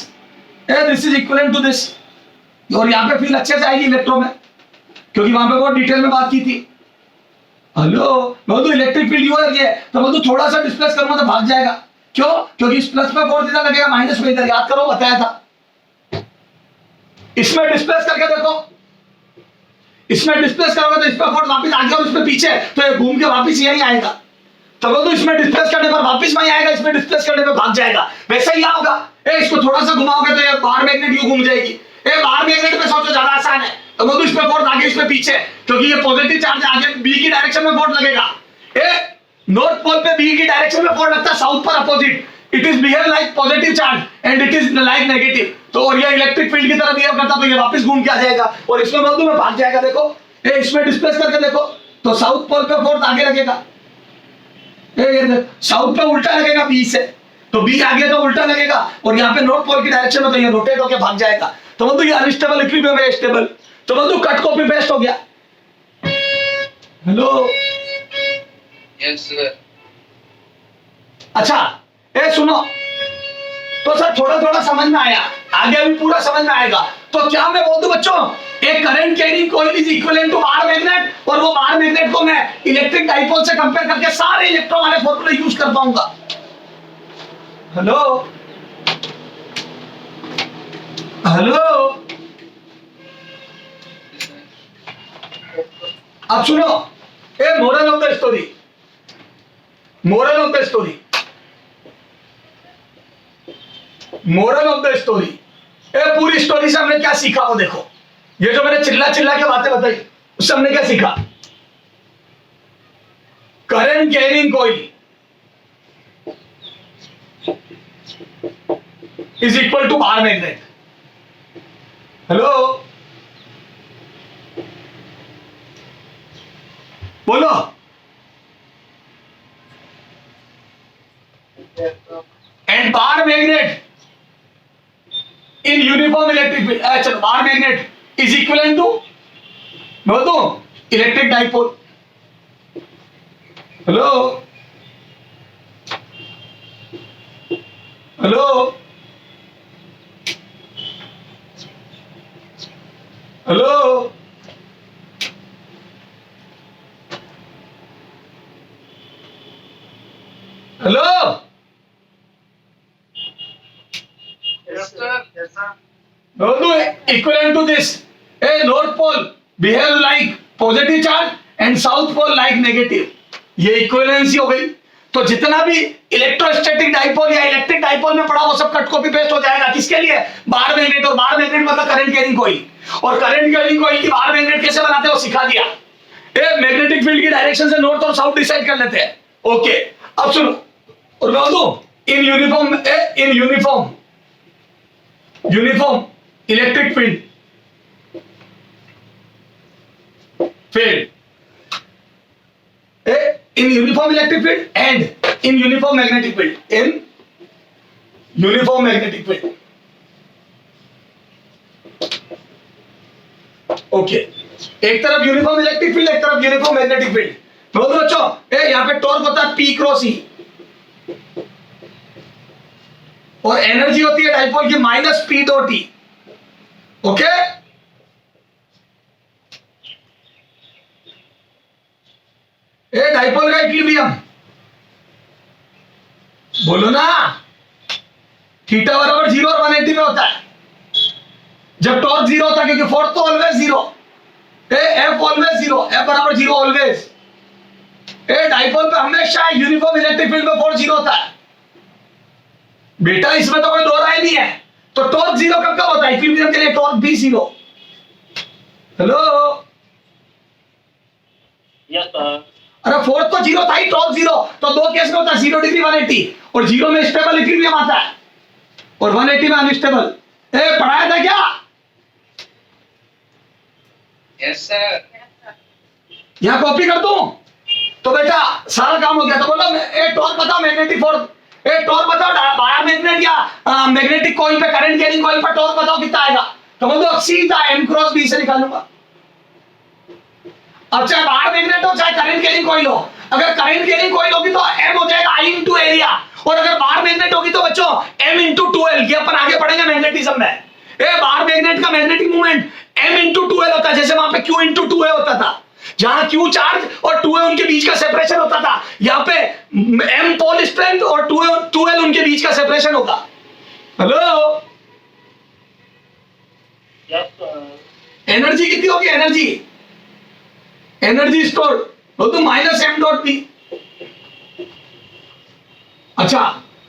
this is equivalent to this, और यहाँ पे फील अच्छे से आएगी इलेक्ट्रो में, क्योंकि वहां पे बहुत डिटेल में बात की थी। हेलो, मैं तो इलेक्ट्रिक फील्ड यूं है, तो मैं तो थोड़ा सा डिस्प्लेस करूंगा तो भाग जाएगा, क्यों, क्योंकि इस प्लस पे फोर्स इधर लगेगा, माइनस पे इधर, याद करो बताया था, इसमें डिस्प्लेस करके देखो, इसमें डिस्प्लेस करोगे तो इस पे फोर्स वापस आगे और इस पे पीछे, तो ये घूम के वापस यहीं आएगा, तो बोल दो इसमें डिस्प्लेस करने पर वापस वहीं आएगा, इसमें डिस्प्लेस करने पर भाग जाएगा, वैसा ही होगा, इसको थोड़ा सा घुमाओगे तो ये बाहर मैग्नेट यूं घूम जाएगी, बाहर मैग्नेट में सोचो ज्यादा आसान है, तो बोल दो इस पे फोर्स आगे इस पे पीछे, क्योंकि ये पॉजिटिव चार्ज आगे बी की डायरेक्शन में फोर्स लगेगा, नॉर्थ पोल पे बी की डायरेक्शन में फोर्स लगता है, साउथ पर opposite, it is behave like positive charge and it is like negative, तो और ये इलेक्ट्रिक फील्ड की तरह बिहेव करता, तो ये वापस घूम के आ जाएगा, और इसमें बोल दूं मैं भाग जाएगा, देखो इसमें डिस्प्लेस करके देखो, तो साउथ पोल पे फोर्स आगे लगेगा, साउथ पे उल्टा लगेगा बी से, तो बी आगे तो उल्टा लगेगा, और यहाँ पे नॉर्थ पोल की डायरेक्शन में तो ये रोटेट होकर भाग जाएगा। तो बंधु ये अनस्टेबल इक्विलिब्रियम है स्टेबल। तो बंधु कट कॉपी पेस्ट हो गया। Hello yes sir. अच्छा ए सुनो, तो सर थोड़ा थोड़ा समझ में आया, आगे अभी पूरा समझ में आएगा। तो क्या मैं बोल दूं बच्चों, एक current carrying coil is equivalent to bar magnet, और वो बार मैग्नेट को मैं इलेक्ट्रिक डाइपोल से कंपेयर करके सारे इलेक्ट्रॉन वाले फॉर्मूले यूज कर पाऊंगा। हेलो हेलो, अब सुनो, a moral of the story, moral of the story, moral of the story, a पूरी स्टोरी से हमने क्या सीखा वो देखो। ये जो मैंने चिल्ला चिल्ला के बातें बताई उससे हमने क्या सीखा, current carrying coil is equal to bar magnet. Hello बोलो, and bar magnet in uniform electric field, चलो bar magnet is equivalent to बोल दो electric dipole. Hello hello hello, hello yes sir. Yes sir. बोल दो equivalent to this, a north pole behave like positive charge and south pole like negative, ये equivalency हो गई। तो जितना भी इलेक्ट्रोस्टैटिक डाइपोल या इलेक्ट्रिक डाइपोल में पड़ा वो सब कट कॉपी पेस्ट हो जाएगा। किसके लिए, बार मैग्नेट, और बार मैग्नेट मतलब करंट कैरिंग कॉइल, और करंट कैरिंग कॉइल की बार मैग्नेट कैसे बनाते हैं वो सिखा दिया। ए मैग्नेटिक फील्ड की डायरेक्शन से नॉर्थ और साउथ डिसाइड कर लेते हैं। ओके अब सुनो, और बोल दो in uniform, in uniform uniform electric field in uniform electric field and in uniform magnetic field, in uniform magnetic field. Okay, एक तरफ यूनिफॉर्म इलेक्ट्रिक फील्ड, एक तरफ यूनिफॉर्म मैग्नेटिक फील्ड। बोल दो बच्चों, यहाँ पे टॉर्क होता है P क्रॉस E, और एनर्जी होती है डाइपोल की minus P dot E। Okay, a dipole का इक्विलिब्रियम बोलो ना, थीटा बराबर 0 और 180 में होता है जब टॉर्क 0 होता है, क्योंकि फोर्स तो ऑलवेज 0, एफ ऑलवेज 0, एफ बराबर 0 ऑलवेज। ए डाइपोल पे हमेशा यूनिफॉर्म इलेक्ट्रिक फील्ड में फोर्स 0 होता है बेटा, इसमें तो कोई दो राय नहीं है। तो टॉर्क 0 कब कब होता है, इक्विलिब्रियम के लिए टॉर्क भी 0। Hello yes sir. अरे फोर्स तो 0 था ही, टॉर्क 0, तो दो केस में होता है 0 डिग्री 180, और 0 में स्टेबल इक्विलिब्रियम आता है और 180 में अनस्टेबल। ए पढ़ाया था क्या? Yes sir. यहाँ कॉपी कर दूं तो बेटा सारा काम हो गया। तो बोलो ए टॉर्क बताओ, मैग्नेटिक फोर्स, ए टॉर्क बताओ बायर मैग्नेट या मैग्नेटिक कॉइल पे, करंट कैरिंग कॉइल पर टॉर्क बताओ कितना आएगा। तो बोलो सीधा M क्रॉस B से निकालूंगा। अब चाहे बाहर मैग्नेट हो चाहे करंट कैरिंग कॉइल हो, अगर करंट कैरिंग कॉइल होगी तो M हो जाएगा I इंटू एरिया, और अगर बाहर मैग्नेट होगी तो बच्चों M इंटू 2L। ये अपन आगे पढ़ेंगे मैग्नेटिज्म में। ए बाहर मैग्नेट का magnetic movement M into 2L होता है, जैसे वहां पे Q इंटू 2A होता था, जहां Q चार्ज और 2A उनके बीच का सेपरेशन होता था, यहाँ पे M पोल स्ट्रेंथ और 2L उनके बीच का सेपरेशन होगा। हेलो एनर्जी कितनी होगी, एनर्जी स्टोर हो तो माइनस M डॉट P। अच्छा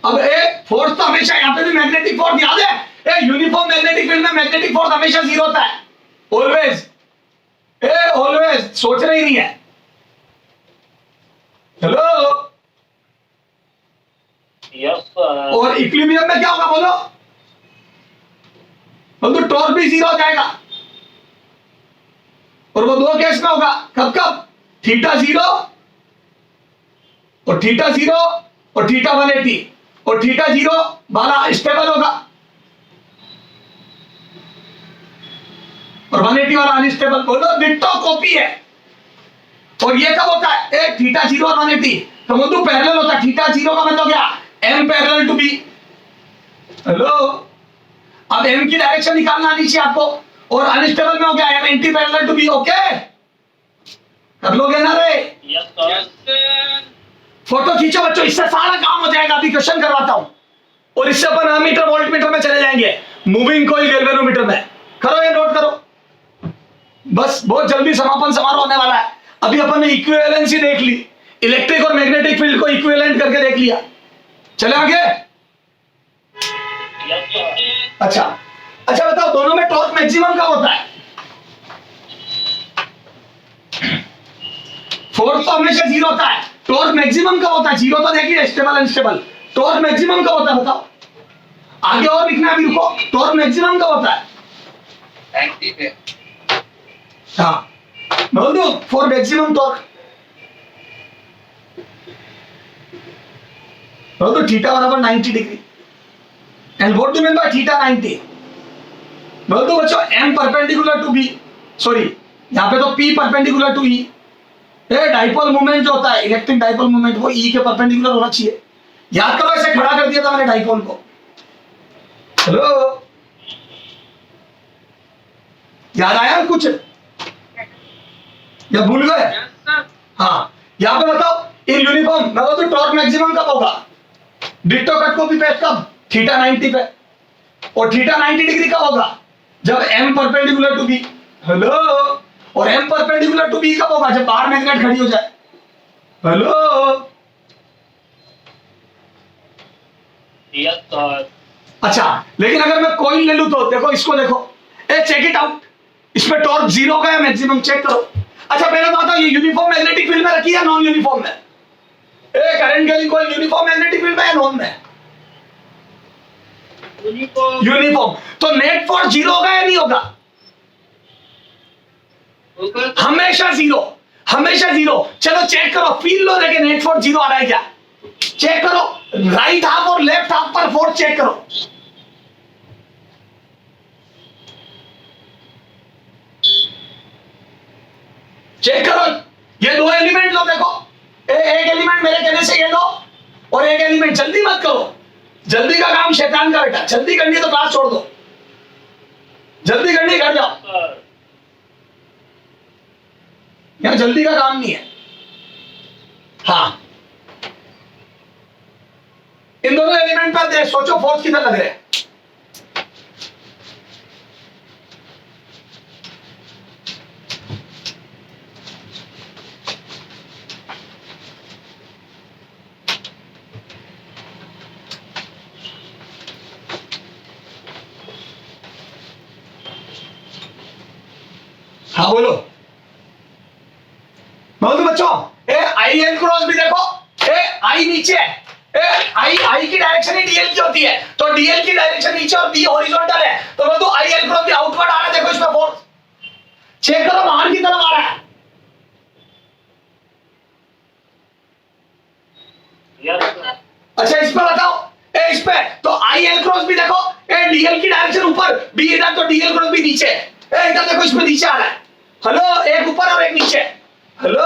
अब ए फोर्स तो हमेशा, यहाँ पे भी मैग्नेटिक फोर्स याद है, ए यूनिफॉर्म मैग्नेटिक फील्ड में मैग्नेटिक फोर्स हमेशा 0 होता है, ऑलवेज, ए ऑलवेज, सोच रही नहीं है। Hello yes sir. और इक्विलिब्रियम में क्या होगा बोलो, तो टॉर्क भी 0 हो जाएगा, और वो दो केस में होगा, कब कब, थीटा 0 और थीटा 0 और थीटा 180 और थीटा 0 वाला स्टेबल होगा और 180 वाला अनस्टेबल। बोलो डिट्टो कॉपी है। और ये कब होता है? एक थीटा 0 और 180 तो बोलो पैरेलल होता है। थीटा 0 का मतलब क्या? m parallel to b। Hello, अब m की डायरेक्शन निकालना आनी चाहिए आपको। और अनस्टेबल में हो गया m anti parallel to b। Okay, कर लोगे ना रे? Yes sir. फोटो खींचो बच्चों, इससे सारा काम हो जाएगा। अभी क्वेश्चन करवाता हूं और इससे अपन अमीटर वोल्ट मीटर में चले जाएंगे, मूविंग कॉइल गैल्वेनोमीटर में। करो ये, नोट करो। बस बहुत जल्दी समापन समारोह होने वाला है। अभी अपन ने इक्विवेलेंसी देख ली, इलेक्ट्रिक और मैग्नेटिक फील्ड को इक्विवेलेंट करके देख लिया। चले आगे। Yes sir. अच्छा अच्छा, बताओ दोनों में टॉर्क मैक्सिमम कब होता है? फोर्स तो हमेशा 0 होता है। टॉर्क मैक्सिमम कब होता है? 0 तो देखिए, स्टेबल अनस्टेबल। टॉर्क मैक्सिमम कब होता है बताओ? आगे और लिखना है अभी, रुको। टॉर्क मैक्सिमम कब होता है? 90 पे। हाँ, बोल दो फॉर मैक्सिमम टॉर्क। बोल दो थीटा बराबर 90 degree. And what do mean by theta 90? बोल दो बच्चों m perpendicular to b, sorry यहाँ पे तो p परपेंडिकुलर टू e। ये डाइपोल मोमेंट जो होता है, इलेक्ट्रिक डाइपोल मोमेंट, वो e के परपेंडिकुलर होना चाहिए। याद करो, ऐसे खड़ा कर दिया था मैंने डाइपोल को। हेलो, याद आया कुछ या भूल गए? हाँ, यहाँ पे बताओ इन यूनिफॉर्म मैं बोलूं टॉर्क मैक्सिमम कब होगा? डिट्टो कट कॉपी पेस्ट कब? थीटा 90 पे। और थीटा 90 डिग्री कब होगा? जब m perpendicular to b। Hello, और m परपेंडिकुलर टू b कब होगा? जब बाहर मैग्नेट खड़ी हो जाए। Hello, yes sir. अच्छा, लेकिन अगर मैं कॉइल ले लूं तो देखो, इसको देखो, ए चेक इट आउट। इसमें टॉर्क 0 का है मैक्सिमम, चेक करो। अच्छा पहले तो बताओ, ये यूनिफॉर्म मैग्नेटिक फील्ड में रखी है नॉन यूनिफॉर्म में? A current carrying coil uniform magnetic field में है नॉन में? यूनिफॉर्म। तो नेट फोर्स 0 होगा या नहीं होगा? हमेशा 0, हमेशा 0। चलो चेक करो, फील लो, देखे नेट फोर्स 0 आ रहा है क्या? चेक करो, राइट हाफ और लेफ्ट हाफ पर फोर्स चेक करो। चेक करो, ये दो एलिमेंट लो, देखो एक एलिमेंट मेरे कहने से ये लो और एक एलिमेंट। जल्दी मत करो, जल्दी का काम शैतान का बेटा। जल्दी करनी है तो क्लास छोड़ दो, जल्दी करनी घर जाओ। यहाँ जल्दी का काम नहीं है। हाँ, इन दोनों एलिमेंट पर सोचो फोर्स किधर लग रहे हैं। हाँ बोलो, बोलो बच्चों। ए आई एल क्रॉस भी देखो, ए आई नीचे है, ए आई की डायरेक्शन ही डीएल की होती है, तो डीएल की डायरेक्शन नीचे और बी हॉरिजॉन्टल है, तो बोलो आई एल क्रॉस भी आउटवर्ड आ रहा है। देखो इसमें फोर्स चेक करो, बाहर की तरफ आ रहा है। अच्छा इस पे बताओ, ए इस पे तो आई एल क्रॉस भी देखो, ए डीएल की डायरेक्शन ऊपर, बी इधर, तो डीएल क्रॉस भी नीचे, ए इधर देखो इसमें नीचे आ रहा है। हेलो, एक ऊपर और एक नीचे। हेलो,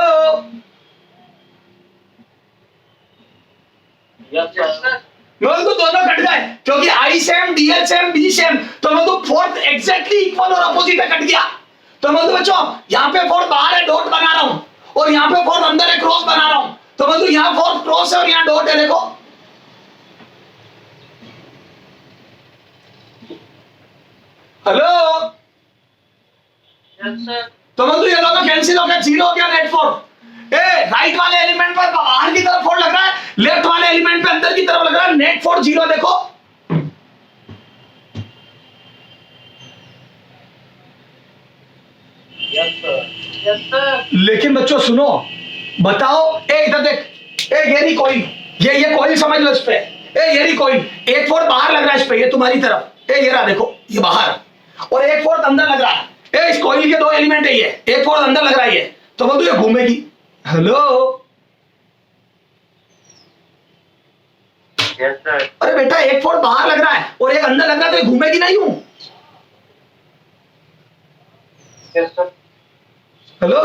तो दोनों कट गए क्योंकि I same, DL same, B same, तो मतलब फोर्स एग्जैक्टली इक्वल और अपोजिट है, कट गया। तो मतलब बच्चों यहाँ पे फोर्स बाहर है, डॉट बना रहा हूं, और यहाँ पे फोर्स अंदर है, क्रॉस बना रहा हूं। तो मतलब यहाँ फोर्स क्रॉस है और यहाँ डॉट है, देखो। हेलो, तो मतलब ये दोनों कैंसिल हो गया, 0 हो गया नेट फोर्स। ए राइट वाले एलिमेंट पर बाहर की तरफ फोर्स लग रहा है, लेफ्ट वाले एलिमेंट पे अंदर की तरफ लग रहा है, नेट फोर्स 0। देखो यस सर। लेकिन बच्चों सुनो, बताओ, ए इधर देख, ए ये रही कॉइल, ये कॉइल समझ लो इस पे, ए ये रही कॉइल, एक फोर्स बाहर लग रहा है इस पे, ये तुम्हारी तरफ, ए ये रहा देखो, ये बाहर, और एक फोर्स अंदर लग रहा है। ए इस कॉइल के दो एलिमेंट है, ये एक फोर्स अंदर लग रहा है, ये तो बोल दो ये घूमेगी। Hello, Yes, sir. अरे बेटा एक फोर्स बाहर लग रहा है और एक अंदर लग रहा है, तो ये घूमेगी नहीं यूं? Yes, sir. हेलो,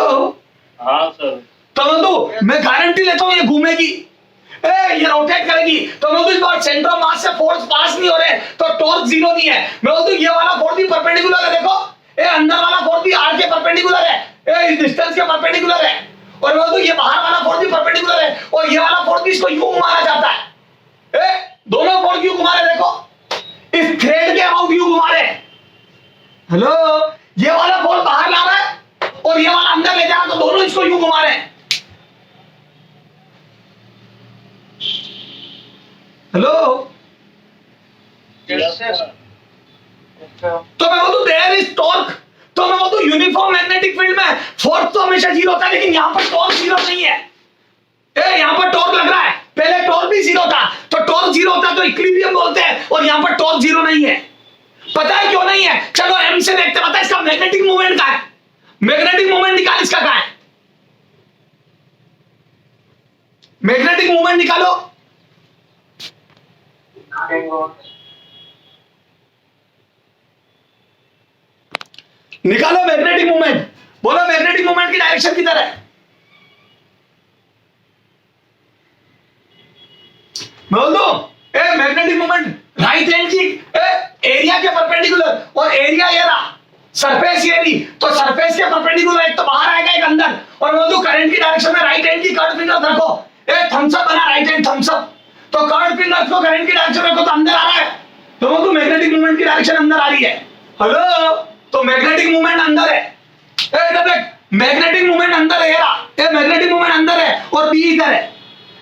हाँ सर. तो मैं गारंटी लेता हूं ये घूमेगी, ये रोटेट करेगी। तो मैं इस बार सेंटर ऑफ मास से फोर्स पास नहीं हो रहे, तो टॉर्क जीरो नहीं है। मैं बोलता हूं ये वाला फोर्स भी परपेंडिकुलर है, देखो ये अंदर वाला फोर्स भी आर के परपेंडिकुलर है, ये इस डिस्टेंस के परपेंडिकुलर है, और मैं बोलता हूं ये बाहर वाला फोर्स भी परपेंडिकुलर है, और ये वाला फोर्स भी इसको यूं घुमाना चाहता है। दोनों फोर्स क्यों घुमा रहे, देखो इस थ्रेड के अबाउट क्यों घुमा रहे। हेलो, ये वाला फोर्स बाहर ला रहा है और ये वाला अंदर ले जा रहा है, तो दोनों इसको यूं घुमा रहे हैं। Hello, Yes, sir. Yes, sir. तो मैं बोलूं देयर इज टॉर्क, तो मैं बोलूं यूनिफॉर्म मैग्नेटिक फील्ड में फोर्स तो हमेशा जीरो होता है, लेकिन यहां पर टॉर्क जीरो नहीं है। यहां पर टॉर्क लग रहा है, पहले टॉर्क भी जीरो था, तो टॉर्क जीरो होता तो इक्विलिब्रियम बोलते हैं, और यहां पर टॉर्क जीरो नहीं है। पता है क्यों नहीं है? चलो एम से देखते, पता है इसका मैग्नेटिक मोमेंट का है, मैग्नेटिक मोमेंट निकाल, इसका क्या है, मैग्नेटिक मोमेंट निकालो। निकालो मैग्नेटिक मोमेंट, बोलो मैग्नेटिक मोमेंट की डायरेक्शन किधर है। बोल दो, मैग्नेटिक मोमेंट राइट हैंड की एरिया के परपेंडिकुलर, और एरिया ये रहा सरफेस एरिया, तो सरफेस के परपेंडिकुलर एक तो बाहर आएगा एक अंदर, और बोल दो करंट की डायरेक्शन में राइट हैंड की कर्व फिंगर रखो, थम्स अप बना राइट हैंड थम्स अप, तो कर्व फिंगर को करंट की डायरेक्शन रखो तो अंदर आ रहा है, तो बोल दो मैग्नेटिक मोमेंट की डायरेक्शन अंदर आ रही है। हेलो, तो मैग्नेटिक मोमेंट अंदर है, मैग्नेटिक मोमेंट अंदर है, ये मैग्नेटिक मोमेंट अंदर है और बी इधर है,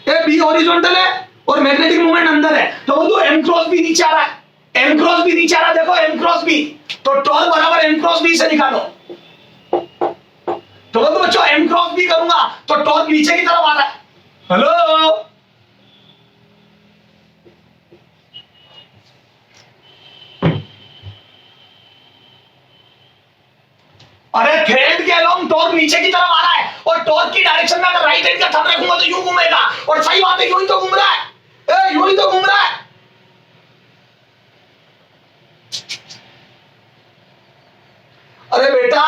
ये बी हॉरिजॉन्टल है और मैग्नेटिक मोमेंट अंदर है, तो बोलो एम क्रॉस बी नीचे आ रहा है, एम क्रॉस बी नीचे आ रहा है, देखो एम क्रॉस बी, तो टॉर्क बराबर एम क्रॉस बी से निकालो। तो बोलो बच्चों एम क्रॉस बी करूंगा तो टॉर्क नीचे की तरफ आ रहा है। हेलो, अरे थ्रेड के अलोंग टॉर्क नीचे की तरफ आ रहा है, और टॉर्क की डायरेक्शन में अगर राइट हैंड का थंब रखूंगा तो यूं घूमेगा, और सही बात है यूं ही तो घूम रहा है, यूं ही तो घूम रहा है। अरे बेटा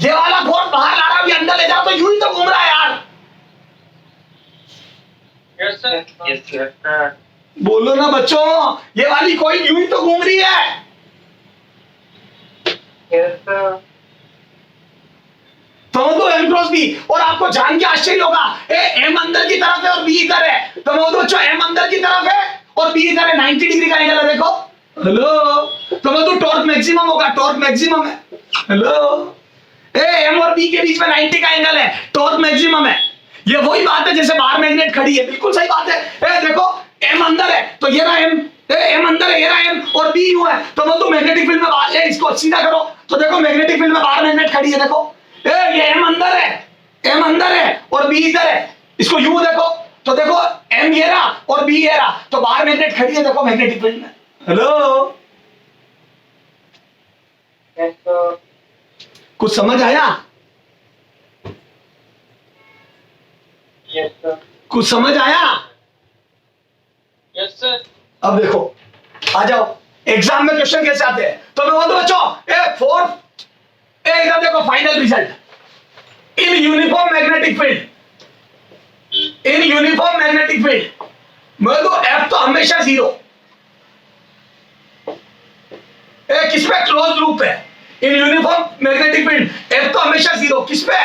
ये वाला फोर्स बाहर ला रहा है, अंदर ले जा, तो यूं ही तो घूम रहा है यार। Yes, sir. Yes, sir. बोलो ना बच्चों, ये वाली कोई यूं ही तो घूम रही है। Yes, sir. तो एम क्रॉस बी, और आपको जान के आश्चर्य होगा एम अंदर की तरफ है और बी इधर है, तो बच्चों एम अंदर की तरफ है और बी इधर है, 90 डिग्री का एंगल है, देखो। हेलो, तो टॉर्क मैक्सिमम होगा, टॉर्क मैक्सिमम है। हेलो, एम और बी के बीच में 90 का एंगल है, टॉर्क मैक्सिमम है। ये वही बात है जैसे बाहर मैग्नेट खड़ी है, बिल्कुल सही बात है। देखो एम अंदर है तो ये रहा एम, एम अंदर है ये रहा एम, और बी यू है, तो मैग्नेटिक फील्ड में बाहर, इसको सीधा करो तो देखो मैग्नेटिक फील्ड में बाहर मैग्नेट खड़ी है, देखो ये एम अंदर है, एम अंदर है और बी इधर है, इसको यू देखो तो देखो एम ये रहा और बी ये रहा, तो बाहर मैग्नेट खड़ी है, देखो मैग्नेटिक फील्ड में। Hello, Yes, sir. कुछ समझ आया? Yes, sir. कुछ समझ आया? Yes, sir. अब देखो आ जाओ, एग्जाम में क्वेश्चन कैसे आते हैं, तो मैं बोलूं बच्चों इधर देखो final result, in uniform magnetic field, in uniform magnetic field मैं बोलूं एफ तो हमेशा जीरो, किस पे, क्लोज लूप है। In uniform magnetic field F तो हमेशा जीरो, किस पे,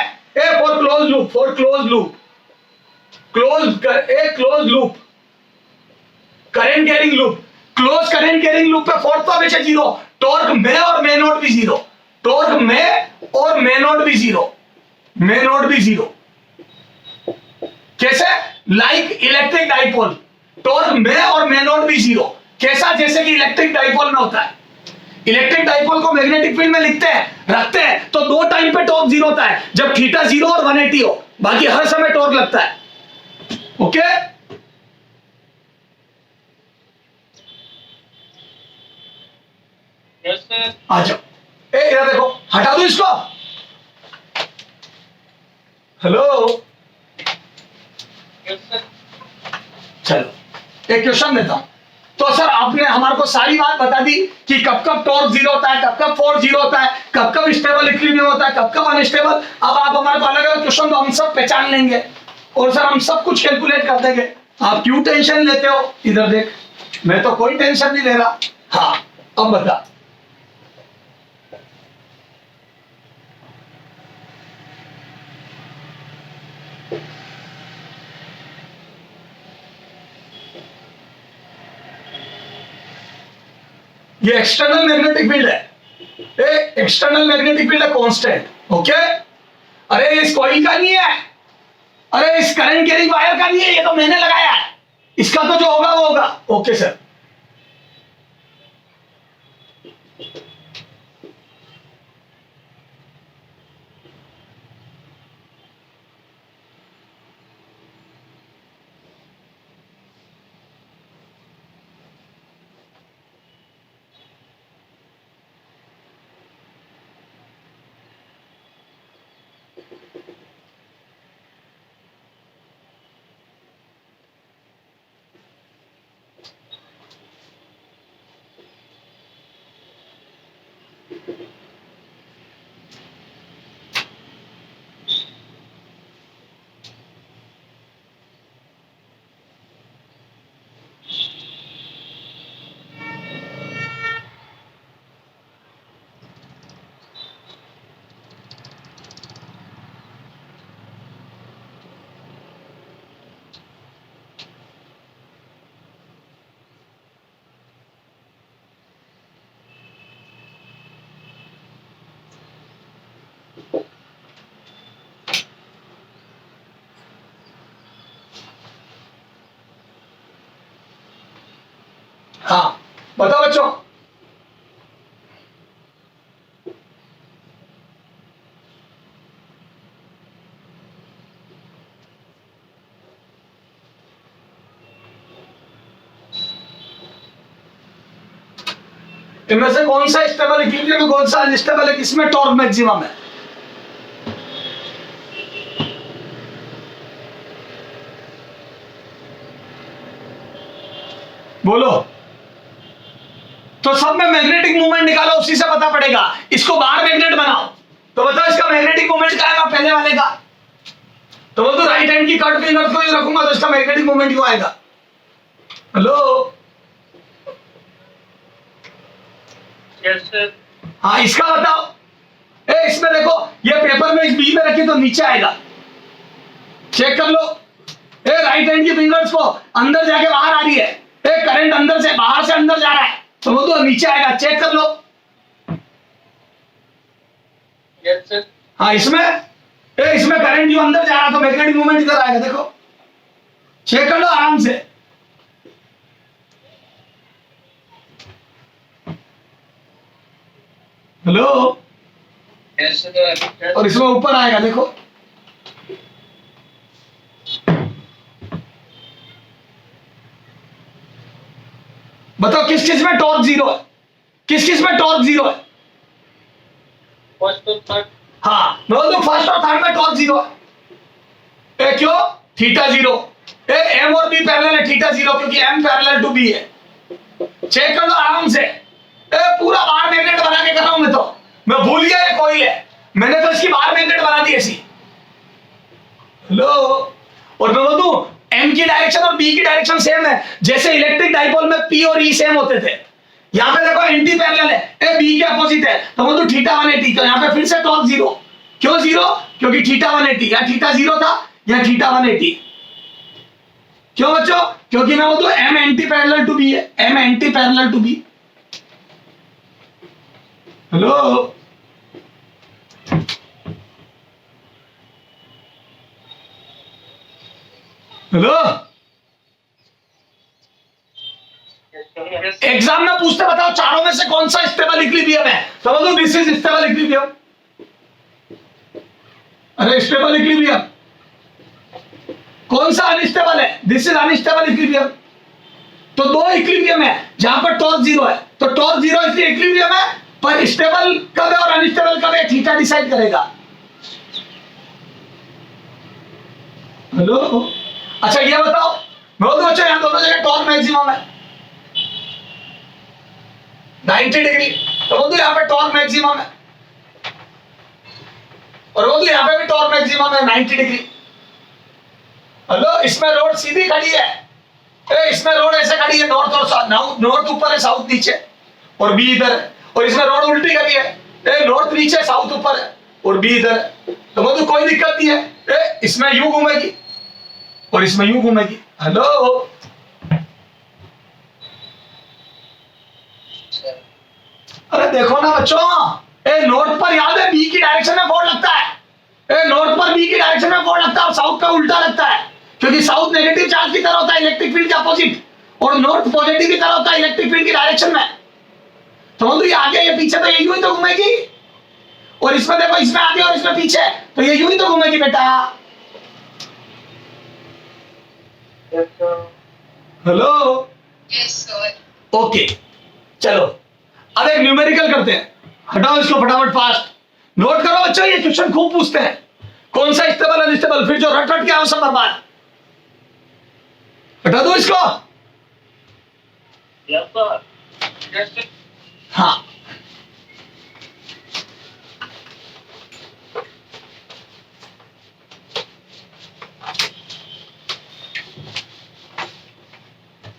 for close loop, for close loop, close loop current carrying loop, close current carrying loop पे फोर्स तो हमेशा जीरो, टॉर्क में और मे नोट भी जीरो, टॉर्क में और मे नोट भी जीरो, मे नोट भी जीरो। कैसे, लाइक इलेक्ट्रिक डाइपोल, टॉर्क में और मे नोट भी जीरो, कैसा, जैसे कि इलेक्ट्रिक डाइपोल में होता है। इलेक्ट्रिक डाइपोल को मैग्नेटिक फील्ड में लिखते हैं, रखते हैं तो दो टाइम पे टॉर्क जीरो होता है, जब थीटा जीरो और 180 हो, बाकी हर समय टॉर्क लगता है। Okay, Yes, sir. आ जाओ, इधर देखो, हटा दो इसको। हेलो, चलो एक क्वेश्चन देता हूं। तो सर आपने हमारे को सारी बात बता दी कि कब कब टॉर्क जीरो होता है, कब कब फोर्स जीरो होता है, कब कब स्टेबल इक्विलिब्रियम होता है, कब कब अनस्टेबल। अब आप हमारे को अलग अलग क्वेश्चन तो हम सब पहचान लेंगे और सर हम सब कुछ कैलकुलेट कर देंगे। आप क्यों टेंशन लेते हो? इधर देख, मैं तो कोई टेंशन नहीं ले रहा। हाँ अब बता। ये एक्सटर्नल मैग्नेटिक फील्ड है, एक्सटर्नल मैग्नेटिक फील्ड है कांस्टेंट, ओके। अरे इस कॉइल का नहीं है, अरे इस करंट कैरिंग वायर का नहीं है, ये तो मैंने लगाया है। इसका तो जो होगा वो होगा, ओके सर। हाँ बताओ बच्चों। इनमें से कौन सा स्टेबल इक्विलिब्रियम है, कौन सा अनस्टेबल है, किसमें टॉर्क मैक्सिमम है? बोलो। तो सब में मैग्नेटिक मूवमेंट निकालो, उसी से पता पड़ेगा। इसको बाहर मैग्नेट बनाओ तो बताओ इसका मैग्नेटिक मूवमेंट क्या आएगा पहले वाले का? तो वो तो राइट हैंड की कट फिंगर को ही रखूंगा तो इसका मैग्नेटिक मूवमेंट क्यों आएगा? हेलो हाँ इसका बताओ। इसमें देखो, ये पेपर में इस बी में रखी तो नीचे आएगा, चेक कर लो। राइट हैंड की फिंगर्स को अंदर जाके बाहर आ रही है, करंट अंदर से बाहर से अंदर जा रहा है तो वो तो नीचे आएगा, चेक कर लो। हाँ इसमें करंट जो अंदर जा रहा तो मैग्नेटिक मूवमेंट इधर आएगा, देखो चेक कर लो आराम से। हेलो और इसमें ऊपर आएगा, देखो बताओ किस किस में टॉर्क जीरो है, किस किस में टॉर्क जीरो है? फर्स्ट और थर्ड। हाँ मैं बोलता हूँ फर्स्ट और थर्ड में टॉर्क जीरो है। क्यों? Theta zero. एम और बी पैरेलल है, थीटा जीरो क्योंकि एम पैरेलल टू बी है। चेक कर लो आराम से। पूरा बार मैग्नेट बना के कर रहा हूं मैं भूल गया ये कोई है, मैंने तो इसकी बार मैग्नेट बना दी ऐसी। हेलो और मैं बोलूं एम की डायरेक्शन और बी की डायरेक्शन सेम है, जैसे इलेक्ट्रिक डाइपोल में पी और ई सेम होते थे। यहाँ पे देखो एंटी पैरेलल है, बी के अपोजिट है तो बोलूं थीटा 180, तो यहाँ पे फिर से टॉर्क जीरो। क्यों जीरो? क्योंकि थीटा 180, या थीटा जीरो था या थीटा 180। क्यों बच्चों? क्योंकि मैं बोलूं M anti parallel to B है, M anti parallel to B. Hello hello exam में पूछते बताओ चारों में से कौन सा स्टेबल इक्विलिब्रियम है, तो बोलो दिस इज स्टेबल इक्विलिब्रियम। अरे स्टेबल इक्विलिब्रियम। कौन सा अनस्टेबल है? This is unstable equilibrium. तो दो इक्विलिब्रियम है जहां पर टॉर्क जीरो है, तो टॉर्क जीरो इसलिए इक्विलिब्रियम है, पर स्टेबल कब है और अनस्टेबल कब है थीटा डिसाइड करेगा। हेलो अच्छा ये बताओ, मैं बोलता बच्चों यहाँ दोनों जगह टॉर्क मैक्सिमम है 90 डिग्री, तो बोलते यहाँ पे टॉर्क मैक्सिमम है, और बोलते यहाँ पे भी टॉर्क मैक्सिमम है 90 डिग्री। हेलो, इसमें रोड सीधी खड़ी है, इसमें रोड ऐसे खड़ी है, नॉर्थ और साउथ, नॉर्थ ऊपर है साउथ नीचे, और बी इधर है, और इसमें रोड उल्टी खड़ी है, नॉर्थ नीचे साउथ ऊपर है और बी इधर है, तो मतलब कोई दिक्कत नहीं है, इसमें यूं घूमेगी और इसमें यूं घूमेगी। हेलो, अरे देखो ना बच्चों, नॉर्थ पर याद है बी की डायरेक्शन में फोर्स लगता है, नॉर्थ पर बी की डायरेक्शन में फोर्स लगता है और साउथ का उल्टा लगता है, क्योंकि साउथ नेगेटिव चार्ज की तरह होता है इलेक्ट्रिक फील्ड के अपोजिट, और नॉर्थ पॉजिटिव की तरह होता है इलेक्ट्रिक फील्ड की डायरेक्शन में। तो मतलब ये आगे ये पीछे तो ये यूं ही तो घूमेगी, और इसमें देखो इसमें आगे और इसमें पीछे, तो ये यूं ही तो घूमेगी बेटा। हेलो, ओके चलो अब एक न्यूमेरिकल करते हैं, हटाओ इसको फटाफट फास्ट, नोट करो बच्चों, ये क्वेश्चन खूब पूछते हैं, कौन सा स्टेबल अनस्टेबल, फिर जो रट रट के आओ सब बर्बाद, हटा दो इसको। हाँ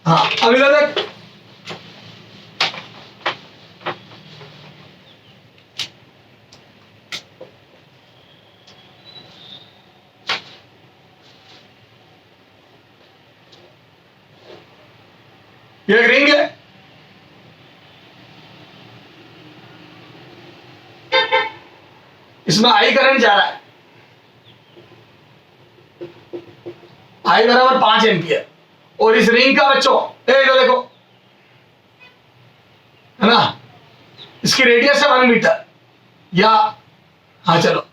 हाँ, अभी देख, ये एक रिंग है, इसमें आई करंट जा रहा है, आई बराबर 5 एम्पियर, और इस रिंग का बच्चों इधर देखो है ना, इसकी रेडियस है 1 मीटर, या हाँ चलो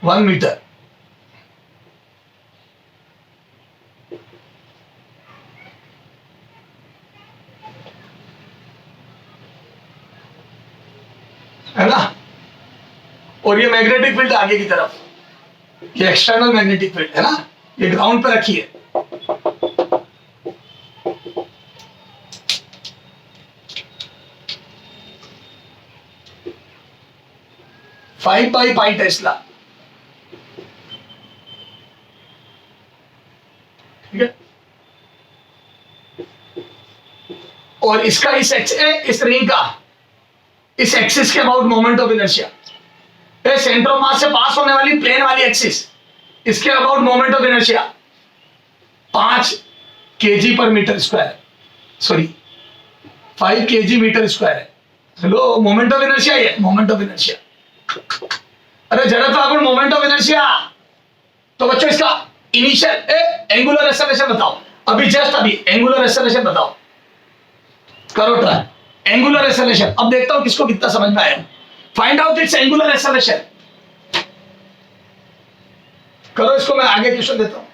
1 मीटर, है ना, और ये मैग्नेटिक फील्ड आगे की तरफ, ये एक्सटर्नल मैग्नेटिक फील्ड है ना, ये ग्राउंड पे रखी है, फाइव बाई पाई टेस्ला, ठीक है, और इसका इस रिंग का इस एक्सिस के about moment of inertia, centre of mass से पास होने वाली प्लेन वाली एक्सिस, इसके about moment of inertia 5 kg पर metre square, sorry 5 kg metre square है। हेलो, मोमेंट ऑफ इनर्शिया, ये मोमेंट ऑफ इनर्शिया, अरे जड़त्व आघूर्ण मोमेंट ऑफ इनर्शिया, तो बच्चों इसका इनिशियल एंगुलर एक्सेलरेशन बताओ, अभी जस्ट अभी एंगुलर एक्सेलरेशन बताओ, करो ट्राई एंगुलर एक्सेलरेशन, अब देखता हूं किसको कितना समझ में आया, find out it's angular acceleration, करो इसको, मैं आगे क्वेश्चन देता हूं।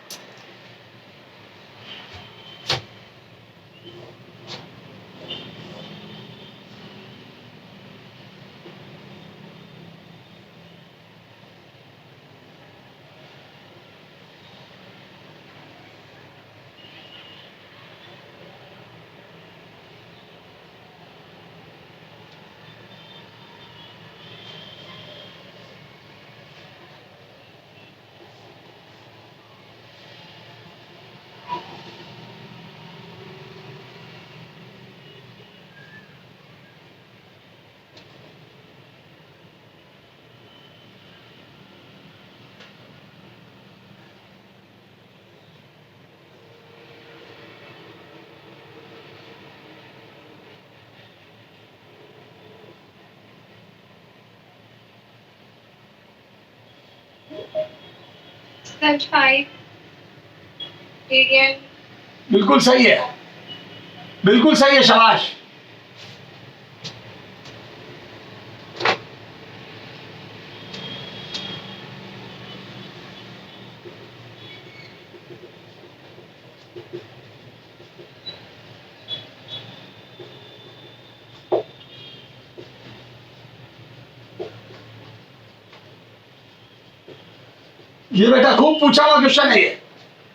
बिल्कुल सही है, बिल्कुल सही है, शाबाश। ये बेटा खूब पूछा हुआ क्वेश्चन है ये,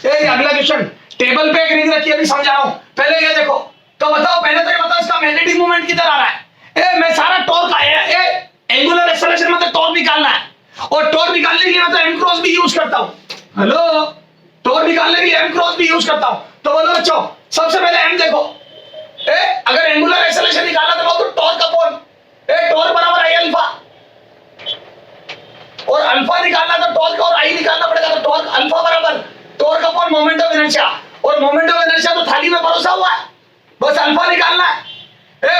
अगला क्वेश्चन, टेबल पे एक रिंग रखी है, अभी समझा रहा हूं, पहले ये देखो, तो बताओ, पहले तो ये बताओ इसका मैग्नेटिक मोमेंट किधर आ रहा है। मैं सारा टॉर्क आया है, एंगुलर एक्सेलरेशन मतलब टॉर्क निकालना है, और टॉर्क निकालने के लिए मैं तो एम क्रॉस बी यूज करता हूं। हेलो, टॉर्क निकालने के लिए एम क्रॉस बी यूज करता हूं। तो बोलो बच्चों, सबसे पहले एम देखो, अगर एंगुलर एक्सेलरेशन निकालना तो टॉर्क अपॉन टॉर्क बराबर आई अल्फा, और अल्फा निकालना तो टॉर्क और आई निकालना पड़ेगा, तो टॉर्क अल्फा बराबर torque upon moment of inertia, और मोमेंट ऑफ इनर्शिया तो थाली में परोसा हुआ है, बस अल्फा निकालना है।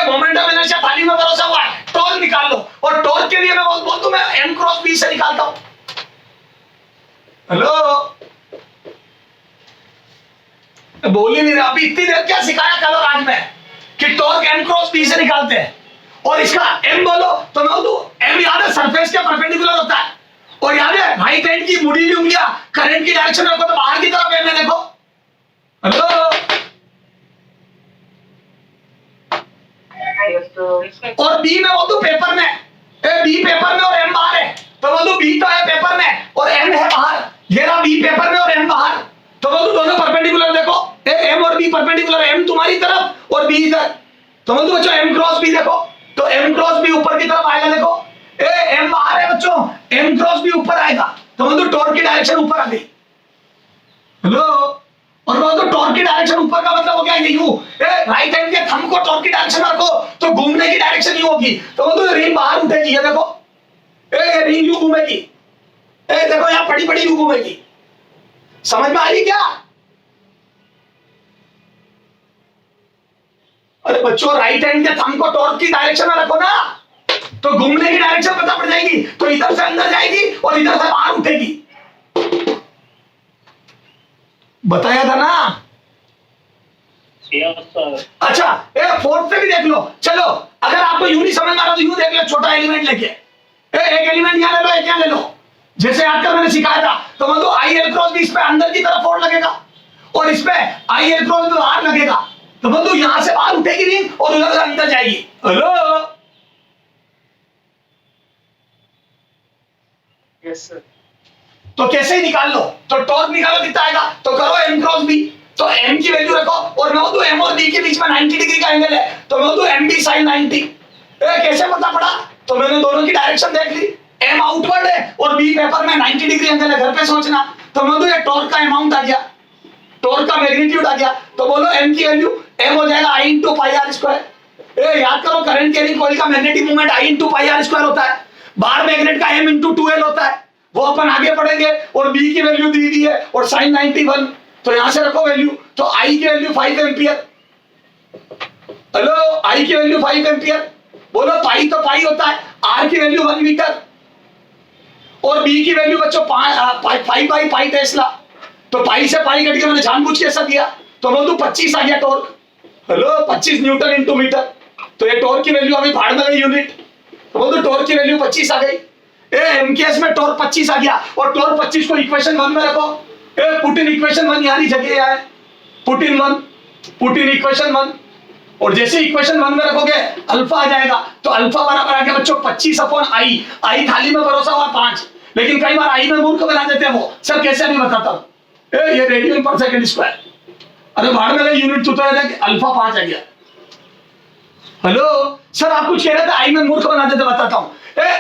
मोमेंट ऑफ इनर्शिया थाली में परोसा हुआ है, टॉर्क निकाल लो, और टॉर्क के लिए मैं बोल दूं, मैं एम क्रॉस बी से निकालता हूं। हेलो, बोल ही नहीं रहा, अभी इतनी देर क्या सिखाया कल और आज में कि टॉर्क एम क्रॉस बी से निकालते हैं, और इसका एम बोलो तो मैं बोलूं, एम याद है सरफेस के परपेंडिकुलर होता है, और याद है राइट हैंड की मुड़ी हुई उंगलियां करंट की डायरेक्शन में रखो तो बाहर की तरफ एम है, देखो। हेलो, और बी में बोल दूं पेपर में, बी पेपर में और एम बाहर है, तो बोल दूं बी तो है पेपर में और एम है बाहर, ये रहा बी पेपर में और एम बाहर, तो बोल दूं दोनों परपेंडिकुलर, देखो एम और बी परपेंडिकुलर, एम तुम्हारी तरफ और बी इधर, तो बोल दूं बच्चों एम क्रॉस बी देखो, तो एम क्रॉस बी ऊपर की तरफ आएगा, देखो एम बाहर है बच्चों, एम क्रॉस बी ऊपर आएगा, तो बोल दूं टॉर्क की डायरेक्शन ऊपर आ गई। हेलो, और बोल दो टॉर्क की डायरेक्शन ऊपर का मतलब हो गया ये यू, राइट हैंड के थंब को टॉर्क की डायरेक्शन में रखो तो घूमने की डायरेक्शन यू होगी, तो बोल दो रिंग बाहर उठेगी, ये देखो ये रिंग यू घूमेगी, देखो यहाँ बड़ी बड़ी यू घूमेगी, समझ में आ रही क्या? अरे बच्चों, राइट हैंड के थंब को टॉर्क की डायरेक्शन में रखो ना, तो घूमने की डायरेक्शन पता पड़ जाएगी, तो इधर से अंदर जाएगी और इधर से बाहर उठेगी, बताया था ना। अच्छा, फोर्थ पे भी देख लो, चलो अगर आपको यू नहीं समझ में आ रहा तो यू देख लो, छोटा एलिमेंट लेके, एक एलिमेंट यहां ले लो, एक यहां ले लो, जैसे आपका मैंने सिखाया था, तो मतलब आई एल क्रॉस भी इस पे अंदर की तरफ फोर्स लगेगा, और इस पे आई एल क्रॉस भी बाहर लगेगा, तो मतलब यहां से बाहर उठेगी रिंग और उधर से अंदर जाएगी। हेलो, यस सर, तो कैसे निकाल लो, तो टॉर्क निकालो कितना आएगा, तो करो एम क्रॉस बी, तो एम की वैल्यू रखो, और मैं बोलूं एम और बी के बीच में 90 डिग्री का एंगल है, तो मैं बोलूं एम बी साइन 90, कैसे पता पड़ा, तो मैंने दोनों की डायरेक्शन देख ली, एम आउटवर्ड है और बी पेपर में 90 डिग्री एंगल है, घर पे सोचना, तो मैं बोलूं ये टॉर्क का अमाउंट आ गया, टॉर्क का मैग्नीट्यूड आ गया, तो बोलो एम की वैल्यू एम हो जाएगा I into pi R square, याद करो करंट कैरिंग कॉइल का magnetic moment I into pi R square होता है, बाहर मैग्नेट का एम इंटू 2l होता है, वो अपन आगे पढ़ेंगे, और बी की वैल्यू दी हुई है और साइन 91, तो यहां से रखो वैल्यू, तो आई की वैल्यू 5 एम्पियर। हेलो, आई की वैल्यू 5 एम्पियर, बोलो पाई तो पाई होता है, आर की वैल्यू 1 मीटर, और बी की वैल्यू बच्चों 5 बाई पाई टेस्ला, तो पाई से पाई कट के मैंने जानबूझ के ऐसा दिया, तो बोल दूं 25 आ गया torque. Hello, 25 newton into metre, तो ये टॉर्क की वैल्यू अभी भाड़ में गई यूनिट, तो बोल दूं टॉर्क की वैल्यू 25 आ गई, एमकेएस में टॉर्क 25 आ गया, और टॉर्क 25 को इक्वेशन 1 में रखो, पुट इन इक्वेशन 1, यानी जगह है put in 1, put in equation 1, और जैसे इक्वेशन 1 में रखोगे अल्फा आ जाएगा, तो अल्फा बराबर आ गया बच्चों 25 अपॉन आई, आई थाली में परोसा हुआ 5, लेकिन कई बार आई में मूर्ख बना देते हैं वो, सर कैसे नहीं बताता हूं, ये रेडियन पर सेकंड स्क्वायर, अरे भाड़ में गई यूनिट, तो अल्फा 5 आ गया। हेलो सर, आप कुछ कह रहे थे, आई में मूर्ख बना देते, बताता हूं,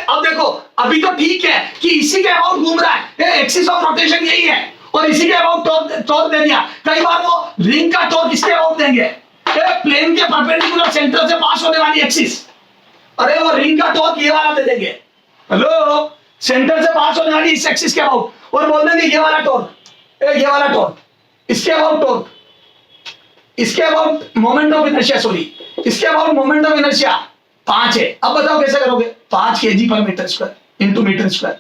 अब देखो, अभी तो ठीक है कि इसी के अबाउट घूम रहा है, एक्सिस ऑफ रोटेशन यही है, और इसी के अबाउट टॉर्क दे दिया, कई बार वो रिंग का टॉर्क इसके अबाउट देंगे, प्लेन के परपेंडिकुलर सेंटर से पास होने वाली एक्सिस, अरे वो रिंग का टॉर्क ये वाला दे देंगे, हेलो सेंटर से पास होने वाली इस एक्सिस के अबाउट, और बोल देंगे ये वाला टॉर्क, ये वाला टॉर्क, इसके अबाउट टॉर्क, इसके about moment of inertia, sorry इसके अबाउट मोमेंट ऑफ इनर्शिया 5 है, अब बताओ कैसे करोगे, 5 kg पर metre square into metre square,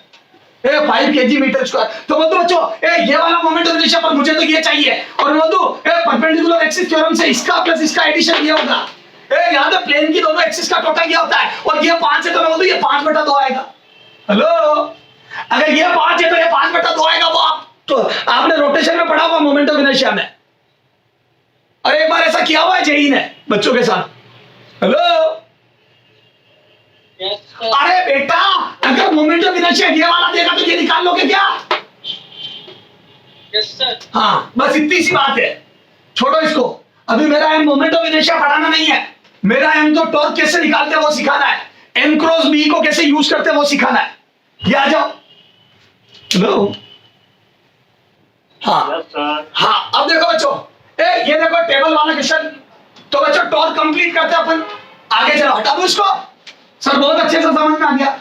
5 kg metre square, तो बोल दो बच्चों ये वाला मोमेंट ऑफ इनर्शिया पर मुझे तो ये चाहिए, और बोल दो परपेंडिकुलर एक्सिस थ्योरम से इसका प्लस इसका एडिशन ये होगा, याद है प्लेन की दोनों एक्सिस का टोटल ये होता है, और ये 5 है, तो मैं बोल दूं ये 5/2 आएगा। हेलो, अगर ये 5 है तो ये 5/2 आएगा, वो आप तो आपने रोटेशन में पढ़ा होगा मोमेंट ऑफ इनर्शिया में, अरे एक बार ऐसा किया हुआ है जेई ने बच्चों के साथ। हेलो, अरे बेटा, अगर मोमेंट ऑफ इनर्शिया ये वाला देगा तो ये निकाल लोगे क्या, हाँ बस इतनी सी बात है, छोड़ो इसको। अभी मेरा एम मोमेंट ऑफ इनर्शिया पढ़ाना नहीं है, मेरा एम तो टॉर्क कैसे निकालते हैं वो सिखाना है, एम क्रॉस बी को कैसे यूज करते हैं वो सिखाना है। ये आ जाओ। हेलो हाँ हाँ, अब देखो बच्चों, ये देखो टेबल वाला क्वेश्चन। तो बच्चों टॉर्क कंप्लीट करते हैं अपन, आगे चलो। हटा दो इसको। सर बहुत अच्छे से समझ में आ गया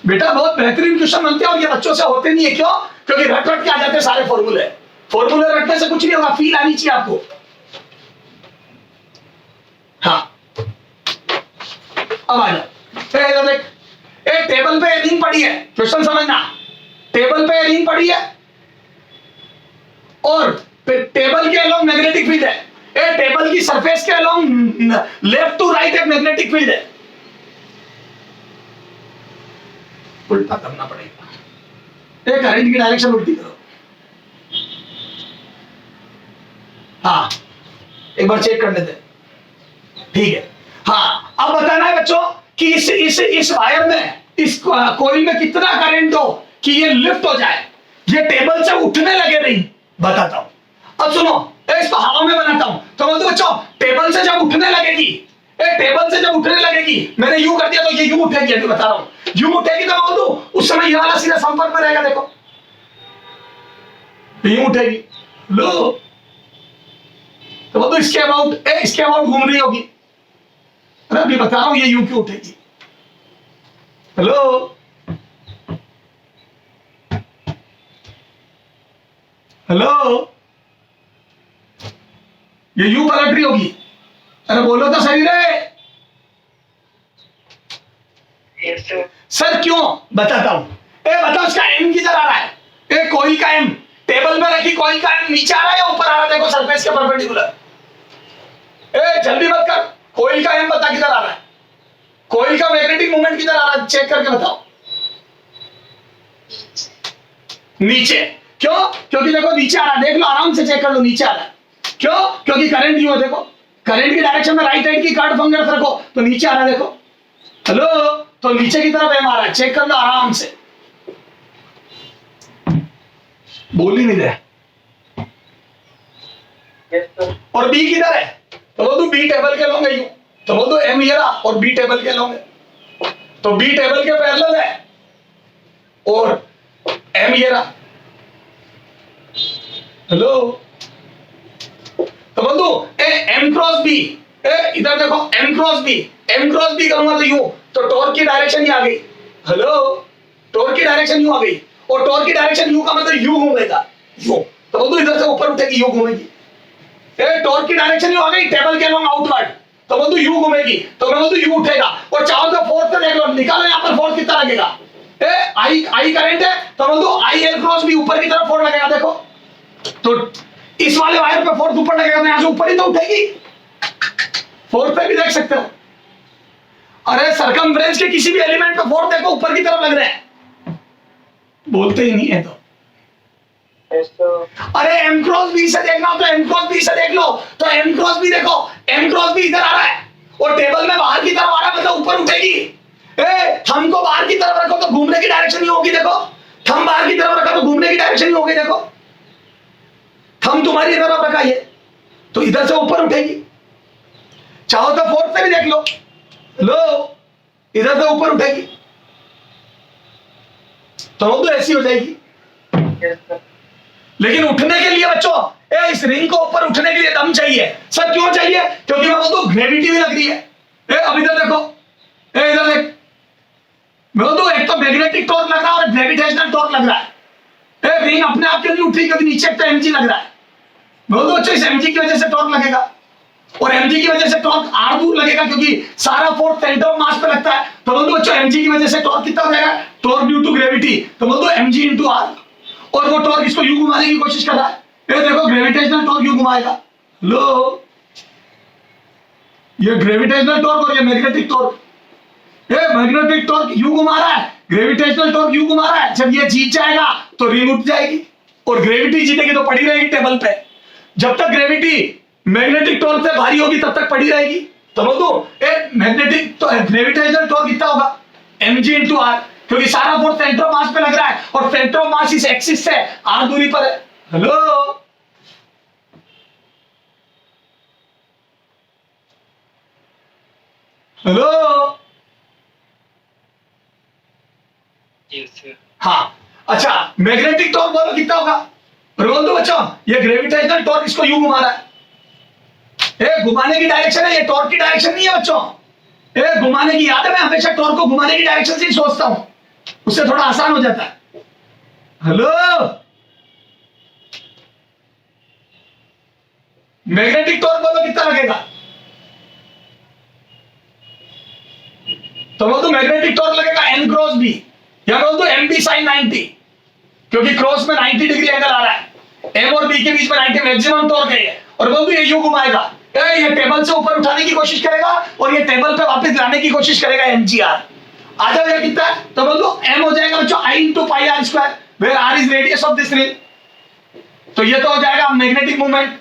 बेटा, बहुत बेहतरीन क्वेश्चन बनते हैं और ये बच्चों से होते नहीं है। क्यों? क्योंकि रट रट के आ जाते हैं सारे फॉर्मूले। फॉर्मूले रटने से कुछ नहीं होगा, फील आनी चाहिए आपको। हाँ अब आ जाओ। देख, टेबल पे रिंग पड़ी है, क्वेश्चन समझना। टेबल पे रिंग पड़ी है और टेबल के अलोंग मैग्नेटिक फील्ड है। टेबल की सरफेस के अलोंग लेफ्ट टू राइट एक मैग्नेटिक फील्ड है। उल्टा करना पड़ेगा, करंट की डायरेक्शन उल्टी करो। हाँ एक बार चेक कर लेते हैं, ठीक है। हाँ अब बताना है बच्चों कि इस वायर में, इस कोइल में कितना करंट हो कि ये लिफ्ट हो जाए, ये टेबल से उठने लगे। नहीं बताता हूं। अब सुनो, इसको हवा में बनाता हूं। तो बोलते बच्चों टेबल से जब उठने लगेगी, टेबल से जब उठने लगेगी, मैंने यू कर दिया तो ये यू उठेगी। अभी बता रहा हूं, यू उठेगी तो बोल दूं उस समय ये वाला सीधा संपर्क में रहेगा। देखो यू उठेगी, लो तो बोल दो इसके अबाउट घूम रही होगी। अरे अभी बता रहा हूं ये यू क्यों उठेगी। हेलो हेलो, ये यू पलट रही होगी। अरे बोलो तो सही रे। सर क्यों? बताता हूं। बताओ इसका एम किधर आ रहा है? कोइल का एम, टेबल में रखी कोइल का एम नीचे आ रहा है या ऊपर आ रहा है? देखो सरफेस के परपेंडिकुलर। जल्दी मत कर, कोइल का एम बता किधर आ रहा है, कोइल का मैग्नेटिक मोमेंट किधर आ रहा है, चेक करके बताओ। नीचे। क्यों? क्योंकि देखो नीचे आ रहा है, देख लो आराम से चेक कर लो, नीचे आ रहा है। क्यों? क्योंकि करंट यू है। देखो करंट की डायरेक्शन में राइट हैंड की कार्ड फिंगर रखो तो नीचे आ रहा है। देखो हेलो, तो नीचे की तरफ एम आ रहा है, चेक कर लो आराम से। बोल ही नहीं रहे। और बी किधर है? तो वो तो बी टेबल के लोग यू, तो वो तो एम ये रहा और बी टेबल के लोग, तो बी टेबल के पैरेलल है और एम ये रहा। हेलो, तो बोल दो एम क्रॉस बी, इधर देखो एम क्रॉस बी करूंगा तो यू, तो टॉर्क की डायरेक्शन ये आ गई। हेलो, टॉर्क की डायरेक्शन यू आ गई और टॉर्क की डायरेक्शन यू का मतलब यू घूमेगा, यू। तो बोल दो इधर से ऊपर उठेगी, यू घूमेगी। टॉर्क की डायरेक्शन यू आ गई टेबल के अलोंग आउटवर्ड, तो बोल दो यू घूमेगी, तो मैं बोल दो यू उठेगा। और चाहो तो फोर्स पे देख लो, निकालो यहां पर फोर्स कितना लगेगा। आई करंट है तो बोल दो आई एल क्रॉस बी, ऊपर की तरफ फोर्स लगेगा। देखो तो इस वाले वायर पे फोर्स ऊपर लगेगा तो यहां से ऊपर ही तो उठेगी। फोर्स पे भी देख सकते हो। अरे सरकमफ्रेंस के किसी भी एलिमेंट पे फोर्स देखो ऊपर की तरफ लग रहे हैं, बोलते ही नहीं है। तो अरे एम क्रॉस बी से देखना हो तो एम क्रॉस बी से देख लो, तो एम क्रॉस बी देखो, एम क्रॉस बी इधर आ रहा है और टेबल में बाहर की तरफ आ रहा है, मतलब ऊपर उठेगी। थंब को बाहर की तरफ रखो तो घूमने की डायरेक्शन ही होगी। देखो थंब बाहर की तरफ रखा तो घूमने की डायरेक्शन ही होगी। देखो थंब तुम्हारी तरफ रखा ये, तो इधर से ऊपर उठेगी। चाहो तो फोर्थ पे भी देख लो, लो इधर से ऊपर उठेगी, तो ऐसी हो जाएगी। लेकिन उठने के लिए बच्चों इस रिंग को ऊपर उठने के लिए दम चाहिए। सर क्यों चाहिए? क्योंकि मैं बोलता हूं ग्रेविटी भी लग रही है। अब इधर देखो, इधर देख, मैं बोलता हूं एक तो मैग्नेटिक टॉर्क लग रहा है और ग्रेविटेशनल टॉर्क लग रहा है। रिंग अपने आप क्यों नहीं उठ रही? क्योंकि नीचे एक तो एमजी लग रहा है। मैं बोलता हूं बच्चों इस एमजी की वजह से टॉर्क लगेगा और एमजी की वजह से टॉर्क आर दूर लगेगा, क्योंकि सारा फोर्स सेंटर ऑफ मास पे लगता है। तो बोल दो बच्चों एमजी की वजह से टॉर्क कितना हो जाएगा? टॉर्क ड्यू टू ग्रेविटी, तो बोल दो एमजी इनटू आर। और वो टॉर्क इसको यू घुमाने की कोशिश कर रहा है। ये देखो ग्रेविटेशनल टॉर्क यू घुमाएगा। लो ये ग्रेविटेशनल टॉर्क और ये मैग्नेटिक टॉर्क, ये मैग्नेटिक टॉर्क यू घुमा रहा है, ग्रेविटेशनल टॉर्क यू घुमा रहा है। जब ये जीत जाएगा तो रिंग उठ जाएगी और ग्रेविटी जीतेगी तो पड़ी रहेगी टेबल पे। जब तक ग्रेविटी मैग्नेटिक टॉर्क से भारी होगी तब तक पड़ी रहेगी। तो बोल दो मैग्नेटिक तो ग्रेविटेशनल टॉर्क कितना होगा? mg into R. क्योंकि सारा फोर्स सेंटर ऑफ मास पे लग रहा है और सेंटर ऑफ मास इस एक्सिस से आर दूरी पर है। हेलो, हेलो, हाँ, अच्छा, मैग्नेटिक टॉर्क बोलो कितना होगा? बोल दो बच्चों, ये ग्रेविटेशनल टॉर्क इसको यूं घुमा रहा है। ए, घुमाने की डायरेक्शन है, ये टॉर्क की डायरेक्शन नहीं है बच्चों। ए, घुमाने की, याद है मैं हमेशा टॉर्क को घुमाने की डायरेक्शन से ही सोचता हूं, उससे थोड़ा आसान हो जाता है। हेलो, मैग्नेटिक टॉर्क बोलो कितना लगेगा? तो बोल दो मैग्नेटिक टॉर्क लगेगा एन क्रॉस बी, या बोल दो एम बी साइन 90, क्योंकि क्रॉस में 90 डिग्री एंगल आ रहा है, एम और बी के बीच में 90 मैक्सिमम टॉर्क है ये। और बोल दो ये यूं घुमाएगा, ये टेबल से ऊपर उठाने की कोशिश करेगा और ये टेबल पे वापस लाने की कोशिश करेगा mgr। आ जाओ, ये कितना है? तो बोल दो m हो जाएगा बच्चों I into pi r square, where r is radius of this ring। तो ये तो हो जाएगा मैग्नेटिक मूवमेंट।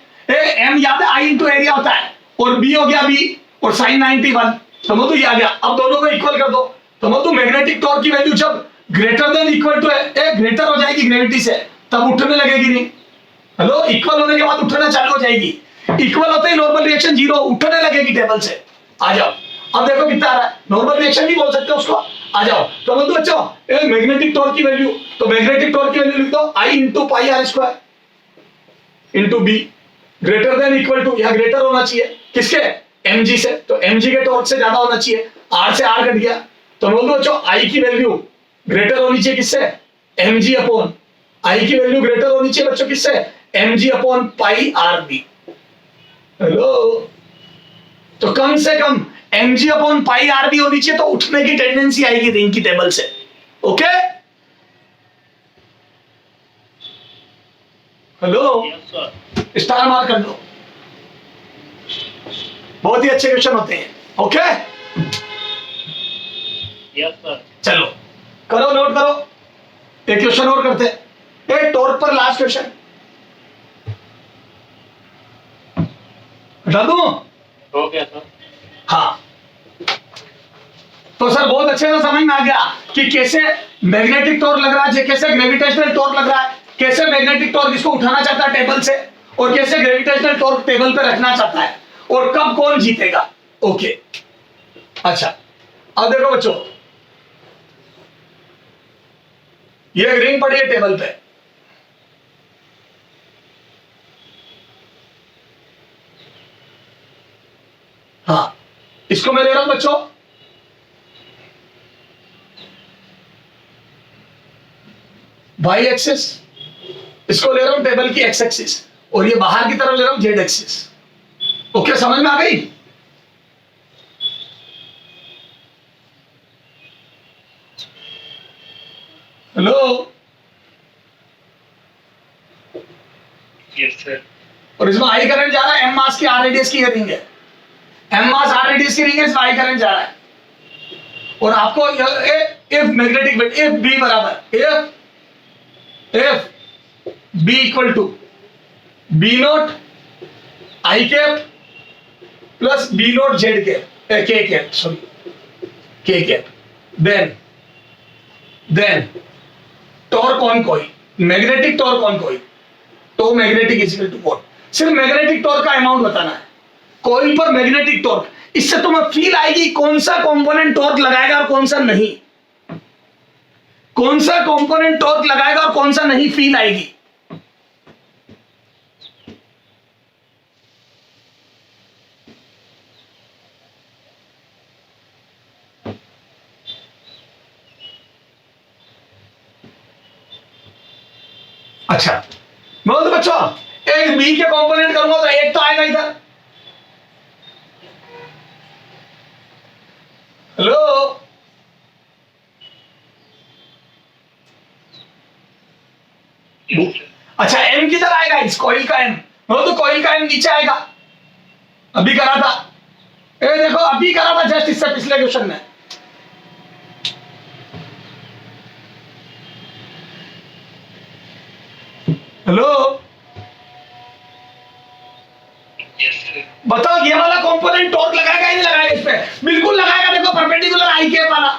m याद है I into एरिया होता है, और b हो गया b और sin 91। तो बोल दो ये आ गया। अब दोनों को इक्वल कर दो, तो बोल दो मैग्नेटिक टॉर्क की वैल्यू जब ग्रेटर देन इक्वल टू है, ग्रेटर हो जाएगी ग्रेविटी से, तब उठने लगेगी नहीं। हेलो, इक्वल होने के बाद उठना चालू हो जाएगी, इक्वल होते ही नॉर्मल रिएक्शन जीरो, उठने लगेगी टेबल से। आ जाओ, अब देखो कितना आ रहा है, नॉर्मल रिएक्शन नहीं बोल सकते उसको। आ जाओ, तो बोल दो बच्चों मैग्नेटिक टॉर्क की वैल्यू, तो मैग्नेटिक टॉर्क की वैल्यू लिख दो I into pi r square into b greater than equal to, या ग्रेटर होना चाहिए किसके? mg से, तो mg के टॉर्क से ज्यादा होना चाहिए, r से r कट गया। तो बोल दो बच्चों I की वैल्यू ग्रेटर होनी चाहिए किससे? mg अपॉन, I की वैल्यू ग्रेटर होनी चाहिए बच्चों किससे? mg upon pi R B. Hello, तो कम से कम mg upon pi R B होनी चाहिए, तो उठने की टेंडेंसी आएगी रिंग की टेबल से। ओके, हेलो, स्टार मार्क कर लो, बहुत ही अच्छे क्वेश्चन होते हैं। ओके, चलो करो, नोट करो, एक क्वेश्चन और करते हैं, एक टॉर्क पर लास्ट क्वेश्चन हटा दूं? हो गया सर। हाँ, तो सर बहुत अच्छे से समझ में आ गया कि कैसे मैग्नेटिक टॉर्क लग रहा है, कैसे ग्रेविटेशनल टॉर्क लग रहा है, कैसे मैग्नेटिक टॉर्क इसको उठाना चाहता है टेबल से, और कैसे ग्रेविटेशनल टॉर्क टेबल पे रखना चाहता है, और कब कौन जीतेगा। ओके, अच्छा, अब देखो बच्चों, ये एक रिंग पड़ी है टेबल पे, हाँ, इसको मैं ले रहा हूं बच्चों वाई एक्सिस, इसको ले रहा हूं टेबल की एक्स एक्सिस, और ये बाहर की तरफ ले रहा हूं जेड एक्सिस। ओके, समझ में आ गई? Hello, yes sir. और इसमें आई करंट जा रहा है, एम मास की आर रेडियस की रिंग है, एम मास आर रेडियस की रिंग है, इसमें आई करंट जा रहा है। और आपको if magnetic field, if B बराबर, if B equal to B not I cap plus B not Z cap, K cap, sorry K cap, then torque on coil, magnetic torque on coil, तो magnetic is equal to what? सिर्फ मैग्नेटिक torque का amount बताना है, coil पर magnetic torque. इससे तुम्हें feel आएगी कौन सा कंपोनेंट टॉर्क लगाएगा और कौन सा नहीं, कौन सा कंपोनेंट टॉर्क लगाएगा और कौन सा नहीं, फील आएगी। अच्छा, मैं बोलता बच्चों एक बी के कंपोनेंट करूंगा तो एक तो आएगा इधर। हेलो, अच्छा, एम किधर आएगा? इस कॉइल का एम, मैं तो कॉइल का एम नीचे आएगा, अभी करा था, ए देखो अभी करा था जस्ट इससे पिछले क्वेश्चन में। हेलो, बताओ ये वाला कंपोनेंट टॉर्क लगाएगा या नहीं लगाएगा? इस पे बिल्कुल लगाएगा, देखो परपेंडिकुलर आई कैप वाला।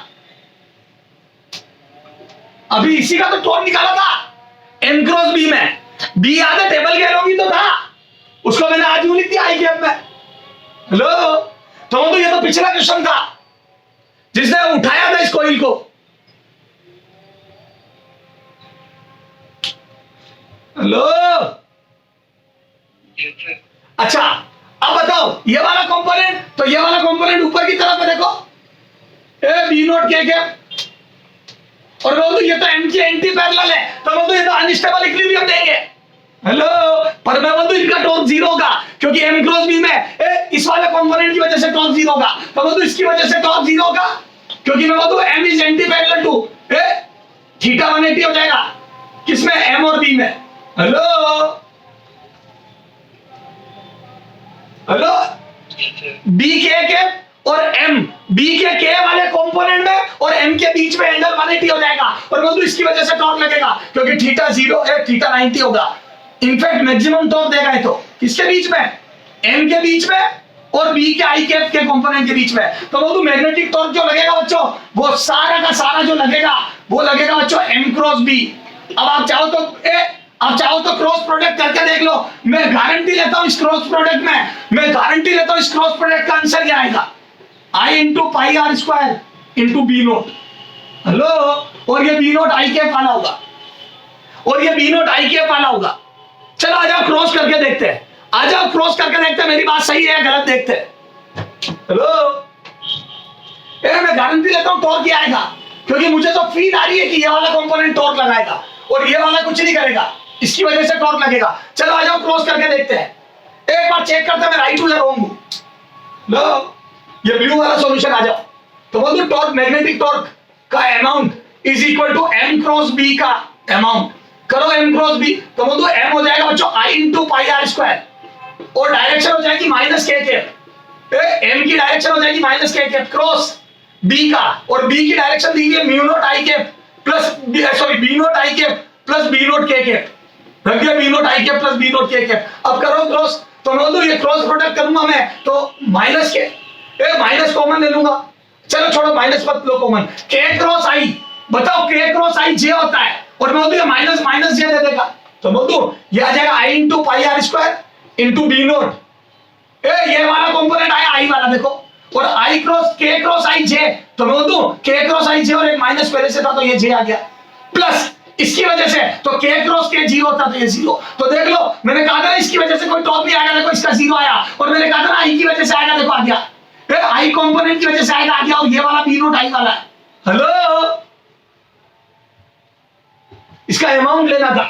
अभी इसी का तो टॉर्क निकाला था एम क्रॉस बी में। बी याद है टेबल के एलॉन्ग ही तो था, उसको मैंने आज यूं लिख दिया आई कैप में। हेलो, तो ये तो पिछला क्वेश्चन था जिसने उठाया था इस कोइल को। हेलो, अच्छा अब बताओ ये वाला कंपोनेंट, तो ये वाला कंपोनेंट ऊपर की तरफ है देखो, ए बी नोट के कैप, और बोल दो ये तो एम की एंटी पैरेलल है, तो बोल दो ये तो अनस्टेबल इक्विलिब्रियम देंगे। हेलो, पर मैं बोल दू इनका टॉर्क जीरो होगा क्योंकि एम क्रॉस बी में इस वाले कंपोनेंट की वजह से टॉर्क जीरो होगा, तो बोल दू इसकी वजह से टॉर्क जीरो होगा क्योंकि मैं बोल दू M is anti parallel to theta 180 हो जाएगा किसमें, एम और बी में। हेलो हेलो, बी के और एम, बी के वाले कंपोनेंट में और एम के बीच में एंगल 180 हो जाएगा, और बोल दो इसकी वजह से टॉर्क लगेगा क्योंकि थीटा 0 है, थीटा 90 होगा। इनफैक्ट मैक्सिमम टॉर्क देगा ये तो किसके बीच में, एम के बीच में और बी के आई कैप के कंपोनेंट के बीच में। तो बोल दो मैग्नेटिक टॉर्क जो लगेगा बच्चों, वो सारा का सारा जो लगेगा वो लगेगा बच्चों एम क्रॉस बी। अब आप चाहो तो क्रॉस प्रोडक्ट करके देख लो, मैं गारंटी लेता हूं इस क्रॉस प्रोडक्ट में, मैं गारंटी लेता हूं इस क्रॉस प्रोडक्ट का आंसर क्या आएगा, I into pi R square into B not. Hello, और ये बी नोट आई कैप वाला होगा, और ये बी नोट आई कैप वाला होगा। चलो आ जाओ क्रॉस करके देखते हैं, आ जाओ क्रॉस करके देखते हैं मेरी बात सही है या गलत देखते हैं। हेलो, मैं गारंटी लेता हूं टॉर्क क्या आएगा क्योंकि मुझे तो फील आ रही है कि ये वाला कंपोनेंट टॉर्क लगाएगा और ये वाला कुछ नहीं करेगा, इसकी वजह से टॉर्क लगेगा। चलो आ जाओ क्रॉस करके देखते हैं, एक बार चेक करते हैं मैं राइट हूं या रॉन्ग हूं। लो, ये ब्लू वाला सॉल्यूशन आ जाओ, तो बोल दो टॉर्क, मैग्नेटिक टॉर्क का amount is equal to M cross B का अमाउंट। करो एम क्रॉस बी, तो बोल दो एम हो जाएगा बच्चों I into pi R square, और डायरेक्शन हो जाएगी माइनस के कैप, एम की डायरेक्शन हो जाएगी माइनस के कैप क्रॉस बी का, और बी की डायरेक्शन दी है mu naught I cap plus B naught I cap plus B naught K cap, रख दिया B naught I cap plus B naught K cap. अब करो क्रॉस, तो मैं बोल दो ये क्रॉस प्रोडक्ट करूंगा मैं तो माइनस के, माइनस कॉमन ले लूंगा, चलो छोड़ो माइनस मत लो कॉमन, के क्रॉस आई, बताओ के क्रॉस आई जे होता है, और मैं बोल दू माइनस माइनस जे दे देगा, तो बोल दू ये आ जाएगा I into pi R square into B not, ये वाला कंपोनेंट आया आई वाला देखो, और आई क्रॉस के क्रॉस आई जे, तो मैं बोल दू के क्रॉस आई जे और एक माइनस पहले से था तो ये जे आ गया, प्लस इसकी वजह से तो के क्रॉस के जीरो होता तो ये जीरो, तो देख लो मैंने कहा था इसकी वजह से कोई टॉर्क नहीं आएगा, देखो इसका जीरो आया, और मैंने कहा था ना आई की वजह से आएगा, देखो आ गया, आई कंपोनेंट की वजह से आएगा, आ गया, और ये वाला बी नोट आई वाला है। हेलो, इसका अमाउंट लेना था,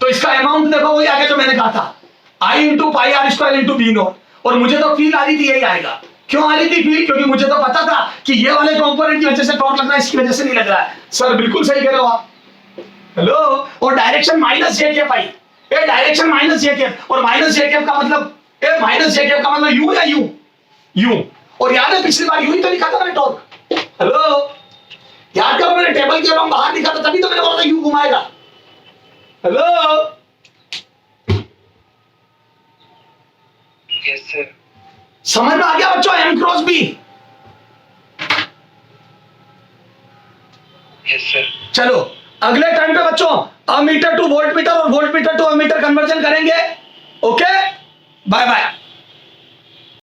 तो इसका अमाउंट देखो वही आगे जो मैंने कहा था I into pi R square into B not, और मुझे तो फील आ रही थी यही आएगा। क्यों आ रही थी फील, क्योंकि मुझे तो पता था कि ये वाले कंपोनेंट की वजह से टॉर्क लग रहा है, इसकी वजह से नहीं लग रहा है। सर बिल्कुल सही कह रहे हो आप। हेलो, और डायरेक्शन माइनस जे कैप आई, डायरेक्शन माइनस जे कैप, और माइनस जे कैप का मतलब माइनस जे कैप का मतलब यू या यू, यू, और याद है पिछली बार यू ही तो लिखा था मैंने टॉर्क। हेलो, याद करो मैंने टेबल के अलॉन्ग बाहर लिखा था, तभी तो मैंने बोला था यू घुमाएगा। हेलो, यस सर, समझ में आ गया बच्चों M cross B. Yes sir, चलो अगले टाइम पे बच्चों अमीटर टू वोल्ट मीटर और voltmeter to ammeter conversion करेंगे। Okay, bye bye.